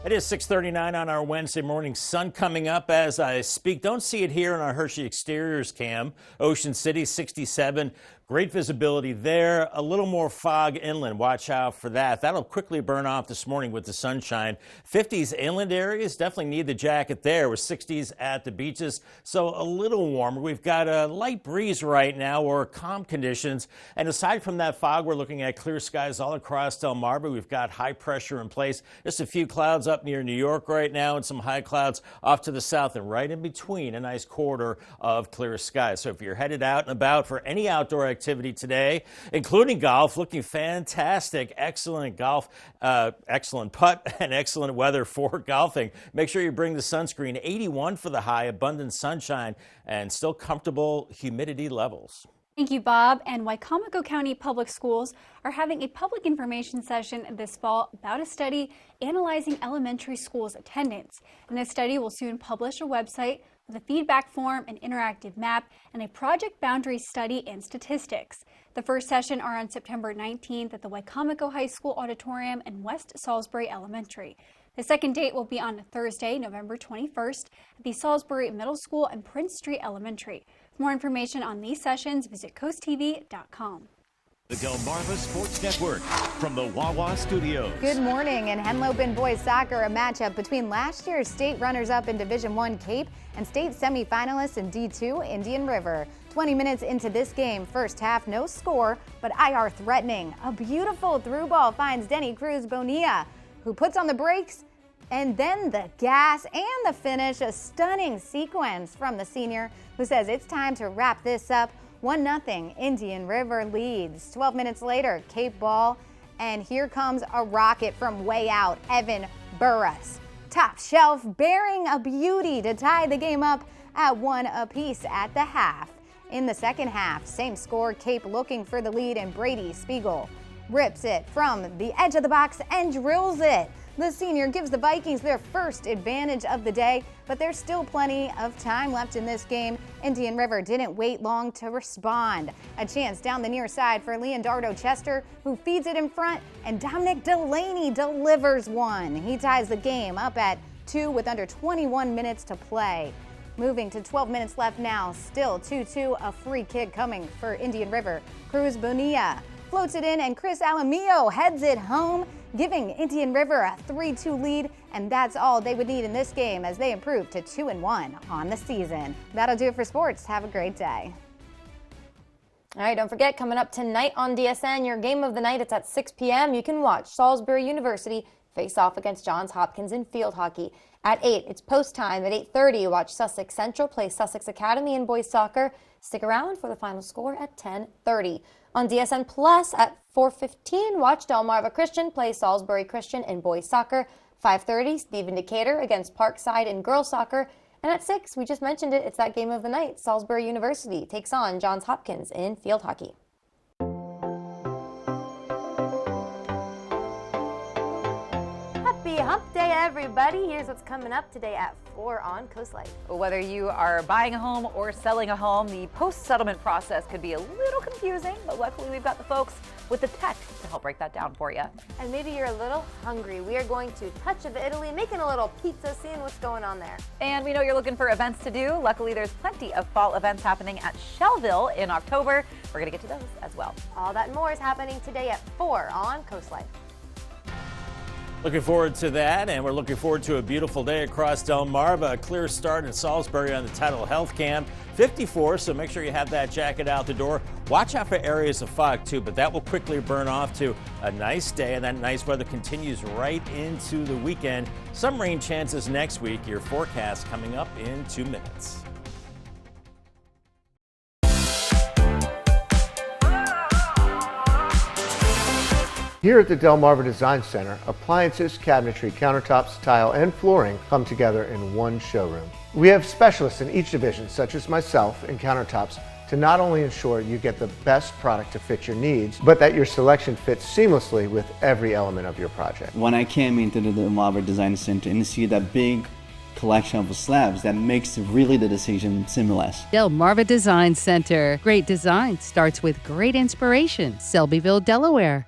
It is 6:39 on our Wednesday morning. Sun coming up as I speak. Don't see it here in our Hershey exteriors cam. Ocean City 67. Great visibility there. A little more fog inland. Watch out for that. That'll quickly burn off this morning with the sunshine. 50s inland areas definitely need the jacket there with 60s at the beaches. So a little warmer. We've got a light breeze right now or calm conditions. And aside from that fog, we're looking at clear skies all across Delmarva. We've got high pressure in place. Just a few clouds up near New York right now and some high clouds off to the south, and right in between a nice corridor of clear skies. So if you're headed out and about for any outdoor activity today, including golf, looking fantastic. Excellent golf, excellent putt, and excellent weather for golfing. Make sure you bring the sunscreen. 81 for the high, abundant sunshine, and still comfortable humidity levels. Thank you, Bob. And Wicomico County Public Schools are having a public information session this fall about a study analyzing elementary schools attendance. And this study will soon publish a website with a feedback form, an interactive map, and a project boundary study and statistics. The first session are on September 19th at the Wicomico High School Auditorium and West Salisbury Elementary. The second date will be on Thursday, November 21st at the Salisbury Middle School and Prince Street Elementary. For more information on these sessions, visit CoastTV.com. The Delmarva Sports Network from the Wawa Studios. Good morning. In Henlopen boys soccer, a matchup between last year's state runners-up in Division I Cape and state semifinalists in D2 Indian River. 20 minutes into this game, first half, no score, but IR threatening. A beautiful through ball finds Denny Cruz Bonilla, who puts on the brakes, and then the gas and the finish. A stunning sequence from the senior, who says it's time to wrap this up. 1-0 Indian River leads. 12 minutes later, Cape ball, and here comes a rocket from way out. Evan Burris, top shelf, bearing a beauty to tie the game up at 1 apiece at the half. In the second half, same score, Cape looking for the lead, and Brady Spiegel rips it from the edge of the box and drills it. The senior gives the Vikings their first advantage of the day, but there's still plenty of time left in this game. Indian River didn't wait long to respond. A chance down the near side for Leonardo Chester, who feeds it in front, and Dominic Delaney delivers one. He ties the game up at 2 with under 21 minutes to play. Moving to 12 minutes left now, still 2-2, a free kick coming for Indian River. Cruz Bonilla floats it in, and Chris Alamillo heads it home, giving Indian River a 3-2 lead, and that's all they would need in this game as they improve to 2-1 on the season. That'll do it for sports. Have a great day. All right, don't forget, coming up tonight on DSN, your game of the night, it's at 6 p.m. You can watch Salisbury University face off against Johns Hopkins in field hockey. At 8, it's post time. At 8:30, you watch Sussex Central play Sussex Academy in boys soccer. Stick around for the final score at 10:30. On DSN Plus at 4:15, watch Delmarva Christian play Salisbury Christian in boys soccer. 5:30, Stephen Decatur against Parkside in girls soccer. And at 6, we just mentioned it, it's that game of the night. Salisbury University takes on Johns Hopkins in field hockey. Happy hump day, everybody. Here's what's coming up today at 4 on Coast Life. Whether you are buying a home or selling a home, the post-settlement process could be a little confusing, but luckily we've got the folks with the tech to help break that down for you. And maybe you're a little hungry. We are going to Touch of Italy, making a little pizza, seeing what's going on there. And we know you're looking for events to do. Luckily, there's plenty of fall events happening at Shellville in October. We're going to get to those as well. All that and more is happening today at 4 on Coast Life. Looking forward to that, and we're looking forward to a beautiful day across Delmarva. A clear start in Salisbury on the Tidal Health Cam. 54, so make sure you have that jacket out the door. Watch out for areas of fog, too, but that will quickly burn off to a nice day, and that nice weather continues right into the weekend. Some rain chances next week. Your forecast coming up in 2 minutes. Here at the Delmarva Design Center, appliances, cabinetry, countertops, tile, and flooring come together in one showroom. We have specialists in each division, such as myself in countertops, to not only ensure you get the best product to fit your needs, but that your selection fits seamlessly with every element of your project. When I came into the Delmarva Design Center and see that big collection of slabs, that makes really the decision seamless. Delmarva Design Center. Great design starts with great inspiration. Selbyville, Delaware.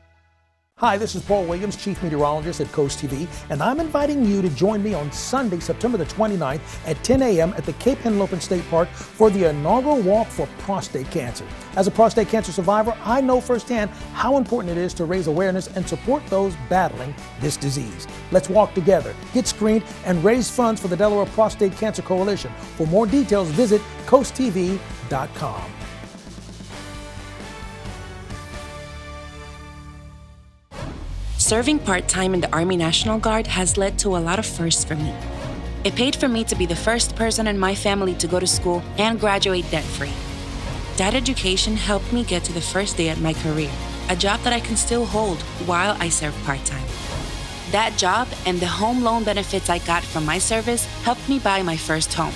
Hi, this is Paul Williams, Chief Meteorologist at CoastTV, and I'm inviting you to join me on Sunday, September the 29th at 10 a.m. at the Cape Henlopen State Park for the inaugural Walk for Prostate Cancer. As a prostate cancer survivor, I know firsthand how important it is to raise awareness and support those battling this disease. Let's walk together, get screened, and raise funds for the Delaware Prostate Cancer Coalition. For more details, visit CoastTV.com. Serving part-time in the Army National Guard has led to a lot of firsts for me. It paid for me to be the first person in my family to go to school and graduate debt-free. That education helped me get to the first day at my career, a job that I can still hold while I serve part-time. That job and the home loan benefits I got from my service helped me buy my first home.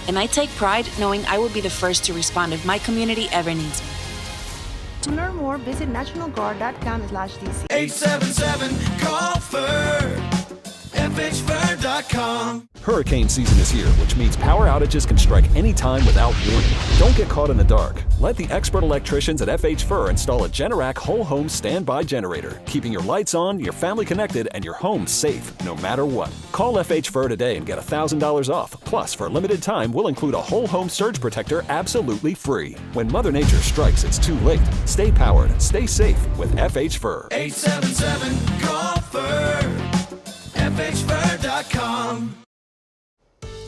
And I take pride knowing I will be the first to respond if my community ever needs me. To learn more, visit nationalguard.com/DC. 877-CALL-FIR, FHFIR.com. Hurricane season is here, which means power outages can strike anytime without warning. Don't get caught in the dark. Let the expert electricians at FH Fir install a Generac whole home standby generator, keeping your lights on, your family connected, and your home safe no matter what. Call FH Fir today and get $1,000 off. Plus, for a limited time, we'll include a whole home surge protector absolutely free. When Mother Nature strikes, it's too late. Stay powered, stay safe with FH Fir. 877-CALL-FIR, FHFIR.com.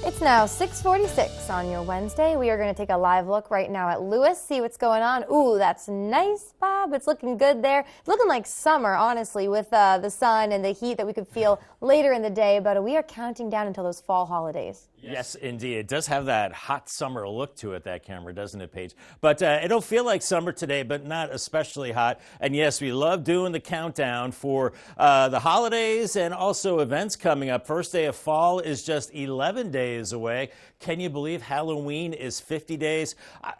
It's now 6:46 on your Wednesday. We are going to take a live look right now at Lewis, see what's going on. Ooh, that's nice, Bob. It's looking good there. It's looking like summer, honestly, with the sun and the heat that we could feel later in the day. But we are counting down until those fall holidays. Yes, indeed. It does have that hot summer look to it, that camera, doesn't it, Paige? But it'll feel like summer today, but not especially hot. And yes, we love doing the countdown for the holidays and also events coming up. First day of fall is just 11 days away. Can you believe Halloween is 50 days?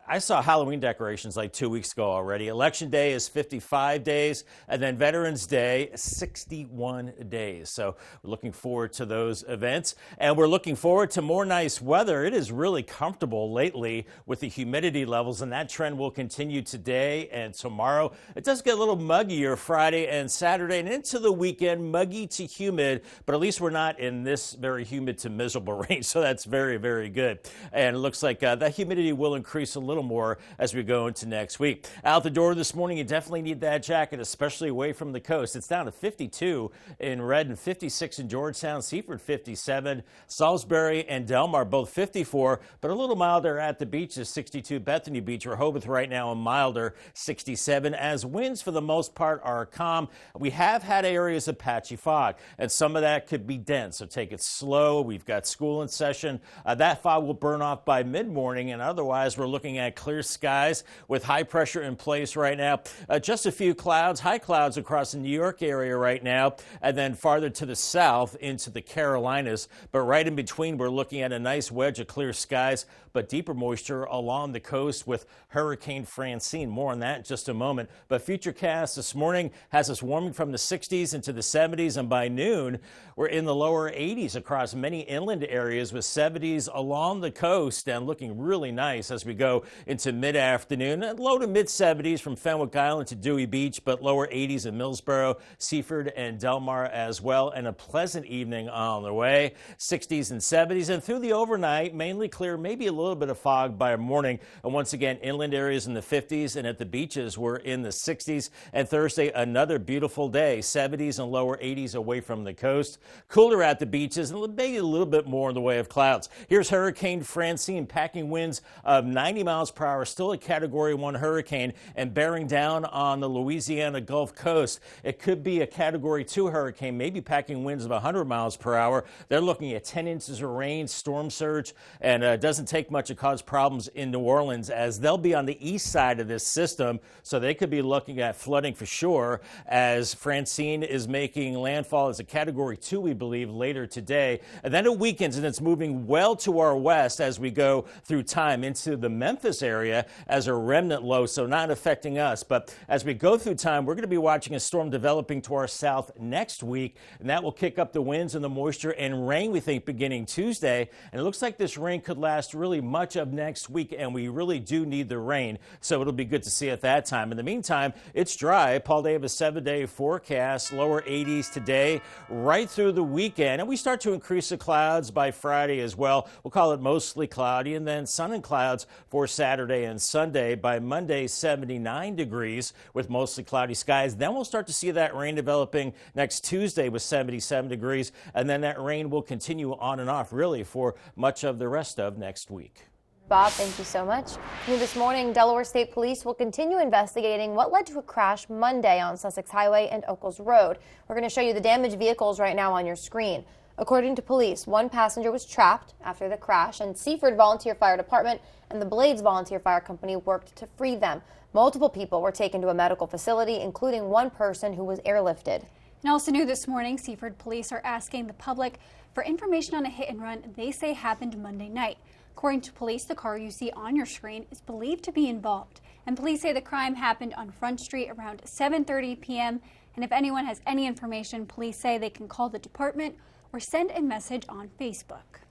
I saw Halloween decorations like 2 weeks ago already. Election Day is 55 days, and then Veterans Day, 61 days. So we're looking forward to those events, and we're looking forward to more nice weather. It is really comfortable lately with the humidity levels, and that trend will continue today and tomorrow. It does get a little muggier Friday and Saturday, and into the weekend, muggy to humid, but at least we're not in this very humid to miserable range, so that's very, very good. And it looks like that humidity will increase a little more as we go into next week. Out the door this morning, you definitely need that jacket, especially away from the coast. It's down to 52 in Redden, 56 in Georgetown, Seaford 57, Salisbury and Delmar both 54, but a little milder at the beaches, 62 Bethany Beach, Rehoboth right now a milder 67, as winds for the most part are calm. We have had areas of patchy fog, and some of that could be dense, so take it slow. We've got school in session. That fog will burn off by mid-morning, and otherwise we're looking at clear skies with high pressure in place right now. Just a few clouds, high clouds across the New York area right now, and then farther to the south into the Carolinas, but right in between we're looking at a nice wedge of clear skies, but deeper moisture along the coast with Hurricane Francine. More on that in just a moment. But Futurecast this morning has us warming from the 60s into the 70s, and by noon we're in the lower 80s across many inland areas with 70s along the coast and looking really nice as we go into mid-afternoon. Low to mid-70s from Fenwick Island to Dewey Beach, but lower 80s in Millsboro, Seaford, and Delmar as well, and a pleasant evening on the way. 60s and 70s, and through the overnight, mainly clear, maybe a little bit of fog by morning. And once again, inland areas in the 50s, and at the beaches, we're in the 60s. And Thursday, another beautiful day, 70s and lower 80s away from the coast. Cooler at the beaches, and maybe a little bit more in the way of clouds. Here's Hurricane Francine, packing winds of 90 miles per hour, still a Category 1 hurricane, and bearing down on the Louisiana Gulf Coast. It could be a Category 2 hurricane, maybe packing winds winds of 100 miles per hour. They're looking at 10 inches of rain, storm surge, and it doesn't take much to cause problems in New Orleans, as they'll be on the east side of this system, so they could be looking at flooding for sure, as Francine is making landfall as a Category 2, we believe, later today. And then it weakens, and it's moving well to our west as we go through time into the Memphis area as a remnant low, so not affecting us. But as we go through time, we're going to be watching a storm developing to our south next week, and that will kick up the winds and the moisture and rain, we think, beginning Tuesday. And it looks like this rain could last really much of next week, and we really do need the rain, so it'll be good to see at that time. In the meantime, it's dry. Paul, they have a 7-day forecast, lower 80s today, right through the weekend, and we start to increase the clouds by Friday as well. We'll call it mostly cloudy, and then sun and clouds for Saturday and Sunday. By Monday, 79 degrees with mostly cloudy skies. Then we'll start to see that rain developing next Tuesday with 77 degrees, and then that rain will continue on and off really for much of the rest of next week. Bob, thank you so much. New this morning, Delaware State Police will continue investigating what led to a crash Monday on Sussex Highway and Oakles Road. We're going to show you the damaged vehicles right now on your screen. According to police, one passenger was trapped after the crash, and Seaford Volunteer Fire Department and the Blades Volunteer Fire Company worked to free them. Multiple people were taken to a medical facility, including one person who was airlifted. And also new this morning, Seaford police are asking the public for information on a hit and run they say happened Monday night. According to police, the car you see on your screen is believed to be involved. And police say the crime happened on Front Street around 7:30 p.m. And if anyone has any information, police say they can call the department or send a message on Facebook.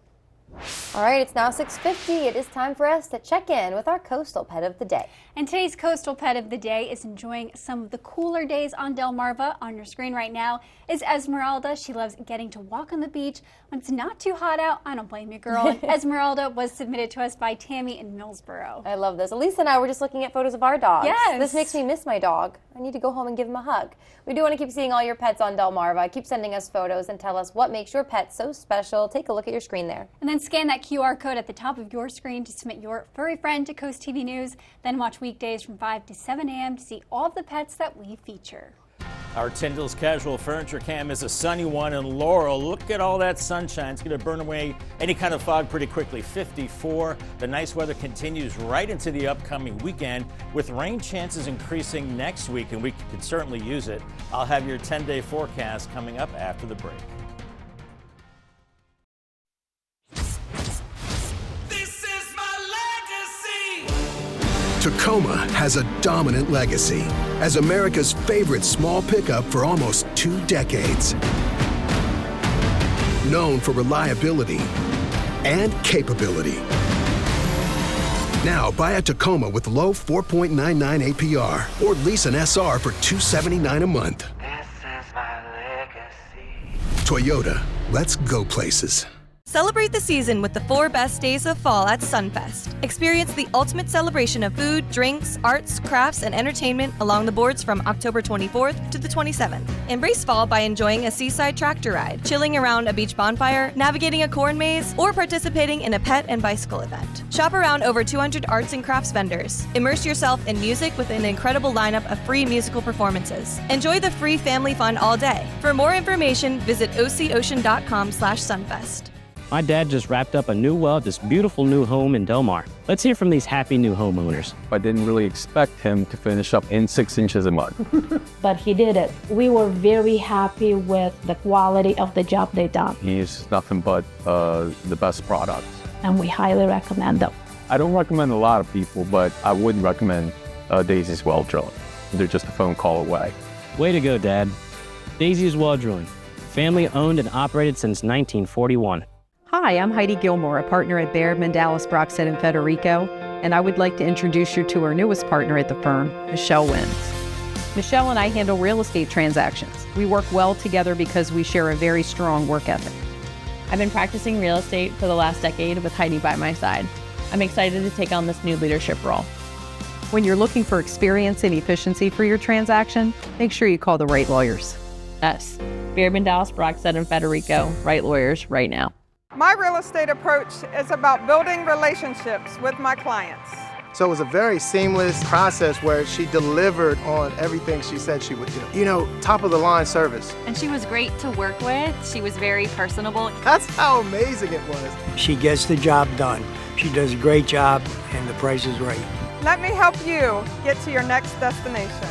All right, it's now 6:50. It is time for us to check in with our coastal pet of the day. And today's coastal pet of the day is enjoying some of the cooler days on Delmarva. On your screen right now is Esmeralda. She loves getting to walk on the beach when it's not too hot out. I don't blame you, girl. And Esmeralda was submitted to us by Tammy in Millsboro. I love this. Elisa and I were just looking at photos of our dogs. Yes. This makes me miss my dog. I need to go home and give him a hug. We do want to keep seeing all your pets on Delmarva. Keep sending us photos and tell us what makes your pet so special. Take a look at your screen there. And then scan that QR code at the top of your screen to submit your furry friend to Coast TV News. Then watch weekdays from 5 to 7 a.m. to see all of the pets that we feature. Our Tyndall's Casual Furniture Cam is a sunny one in Laurel. Look at all that sunshine. It's going to burn away any kind of fog pretty quickly. 54. The nice weather continues right into the upcoming weekend, with rain chances increasing next week, and we could certainly use it. I'll have your 10-day forecast coming up after the break. Tacoma has a dominant legacy as America's favorite small pickup for almost 2 decades. Known for reliability and capability. Now buy a Tacoma with low 4.99 APR or lease an SR for $279 a month. This is my legacy. Toyota, let's go places. Celebrate the season with the 4 best days of fall at Sunfest. Experience the ultimate celebration of food, drinks, arts, crafts, and entertainment along the boards from October 24th to the 27th. Embrace fall by enjoying a seaside tractor ride, chilling around a beach bonfire, navigating a corn maze, or participating in a pet and bicycle event. Shop around over 200 arts and crafts vendors. Immerse yourself in music with an incredible lineup of free musical performances. Enjoy the free family fun all day. For more information, visit ococean.com/sunfest. My dad just wrapped up a new well at this beautiful new home in Delmar. Let's hear from these happy new homeowners. I didn't really expect him to finish up in 6 inches of mud. But he did it. We were very happy with the quality of the job they done. He's nothing but the best products. And we highly recommend them. I don't recommend a lot of people, but I would recommend Daisy's Well Drilling. They're just a phone call away. Way to go, Dad. Daisy's Well Drilling. Family owned and operated since 1941. Hi, I'm Heidi Gilmore, a partner at Baird, Mandalis, Brockstead, and Federico, and I would like to introduce you to our newest partner at the firm, Michelle Wins. Michelle and I handle real estate transactions. We work well together because we share a very strong work ethic. I've been practicing real estate for the last decade with Heidi by my side. I'm excited to take on this new leadership role. When you're looking for experience and efficiency for your transaction, make sure you call the right lawyers. Us, Baird, Mandalis, Brockstead, and Federico, right lawyers, right now. My real estate approach is about building relationships with my clients. So it was a very seamless process where she delivered on everything she said she would do. You know, top of the line service. And she was great to work with. She was very personable. That's how amazing it was. She gets the job done. She does a great job and the price is right. Let me help you get to your next destination.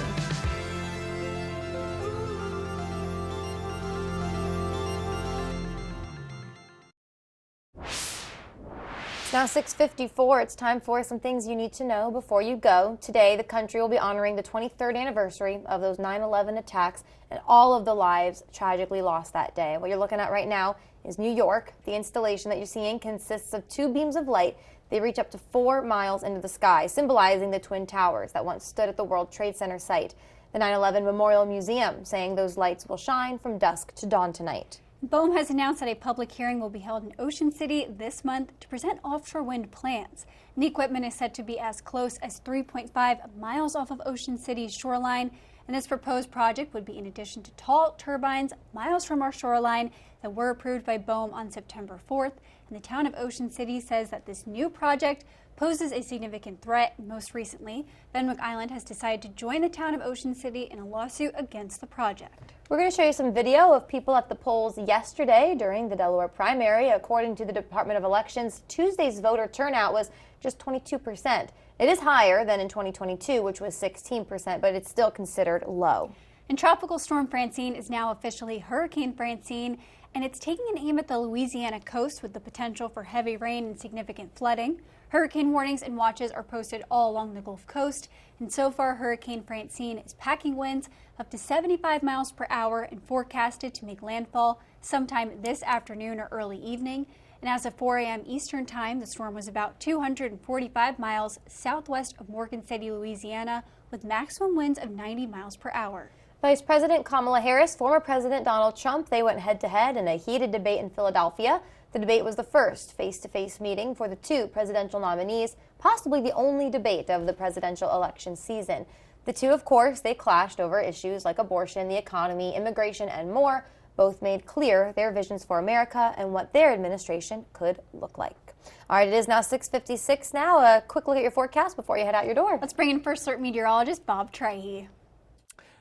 It's now 6:54. It's time for some things you need to know before you go. Today, the country will be honoring the 23rd anniversary of those 9/11 attacks and all of the lives tragically lost that day. What you're looking at right now is New York. The installation that you're seeing consists of two beams of light. They reach up to 4 miles into the sky, symbolizing the Twin Towers that once stood at the World Trade Center site. The 9/11 Memorial Museum saying those lights will shine from dusk to dawn tonight. BOEM has announced that a public hearing will be held in Ocean City this month to present offshore wind plans. And the equipment is said to be as close as 3.5 miles off of Ocean City's shoreline. And this proposed project would be in addition to tall turbines miles from our shoreline that were approved by BOEM on September 4th. And the town of Ocean City says that this new project poses a significant threat. Most recently, Fenwick Island has decided to join the town of Ocean City in a lawsuit against the project. We're going to show you some video of people at the polls yesterday during the Delaware primary. According to the Department of Elections, Tuesday's voter turnout was just 22%. It is higher than in 2022, which was 16%, but it's still considered low. And Tropical Storm Francine is now officially Hurricane Francine, and it's taking an aim at the Louisiana coast with the potential for heavy rain and significant flooding. Hurricane warnings and watches are posted all along the Gulf Coast, and so far Hurricane Francine is packing winds up to 75 miles per hour and forecasted to make landfall sometime this afternoon or early evening. And as of 4 a.m. Eastern Time, the storm was about 245 miles southwest of Morgan City, Louisiana, with maximum winds of 90 miles per hour. Vice President Kamala Harris, former President Donald Trump, they went head-to-head in a heated debate in Philadelphia. The debate was the first face-to-face meeting for the two presidential nominees, possibly the only debate of the presidential election season. The two, of course, they clashed over issues like abortion, the economy, immigration, and more. Both made clear their visions for America and what their administration could look like. All right, it is now 6:56 now. A quick look at your forecast before you head out your door. Let's bring in First Alert meteorologist Bob Trahey.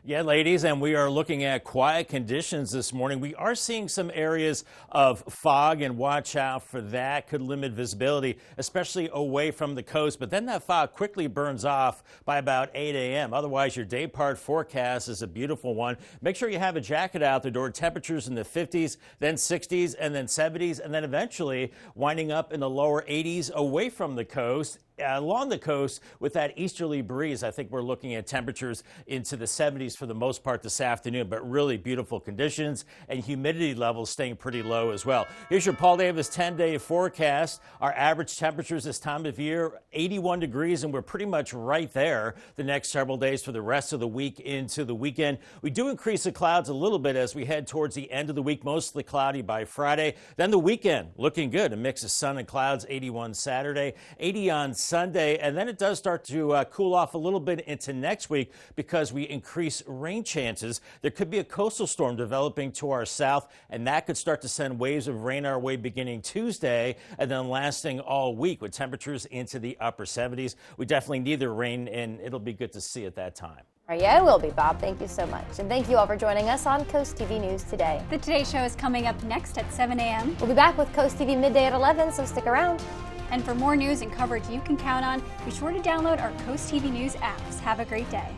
Yeah, ladies, and we are looking at quiet conditions this morning. We are seeing some areas of fog, and watch out for that. Could limit visibility, especially away from the coast. But then that fog quickly burns off by about 8 a.m. Otherwise, your day part forecast is a beautiful one. Make sure you have a jacket out the door. Temperatures in the 50s, then 60s, and then 70s, and then eventually winding up in the lower 80s away from the coast. Along the coast with that easterly breeze, I think we're looking at temperatures into the 70s for the most part this afternoon, but really beautiful conditions and humidity levels staying pretty low as well. Here's your Paul Davis 10-day forecast. Our average temperatures this time of year, 81 degrees, and we're pretty much right there the next several days for the rest of the week into the weekend. We do increase the clouds a little bit as we head towards the end of the week, mostly cloudy by Friday. Then the weekend looking good, a mix of sun and clouds, 81 Saturday, 80 on Sunday, and then it does start to cool off a little bit into next week because we increase rain chances. There could be a coastal storm developing to our south, and that could start to send waves of rain our way beginning Tuesday and then lasting all week with temperatures into the upper 70s. We definitely need the rain, and it'll be good to see at that time. Yeah, it will be, Bob. Thank you so much. And thank you all for joining us on Coast TV News Today. The Today Show is coming up next at 7 a.m. We'll be back with Coast TV midday at 11, so stick around. And for more news and coverage you can count on, be sure to download our Coast TV News apps. Have a great day.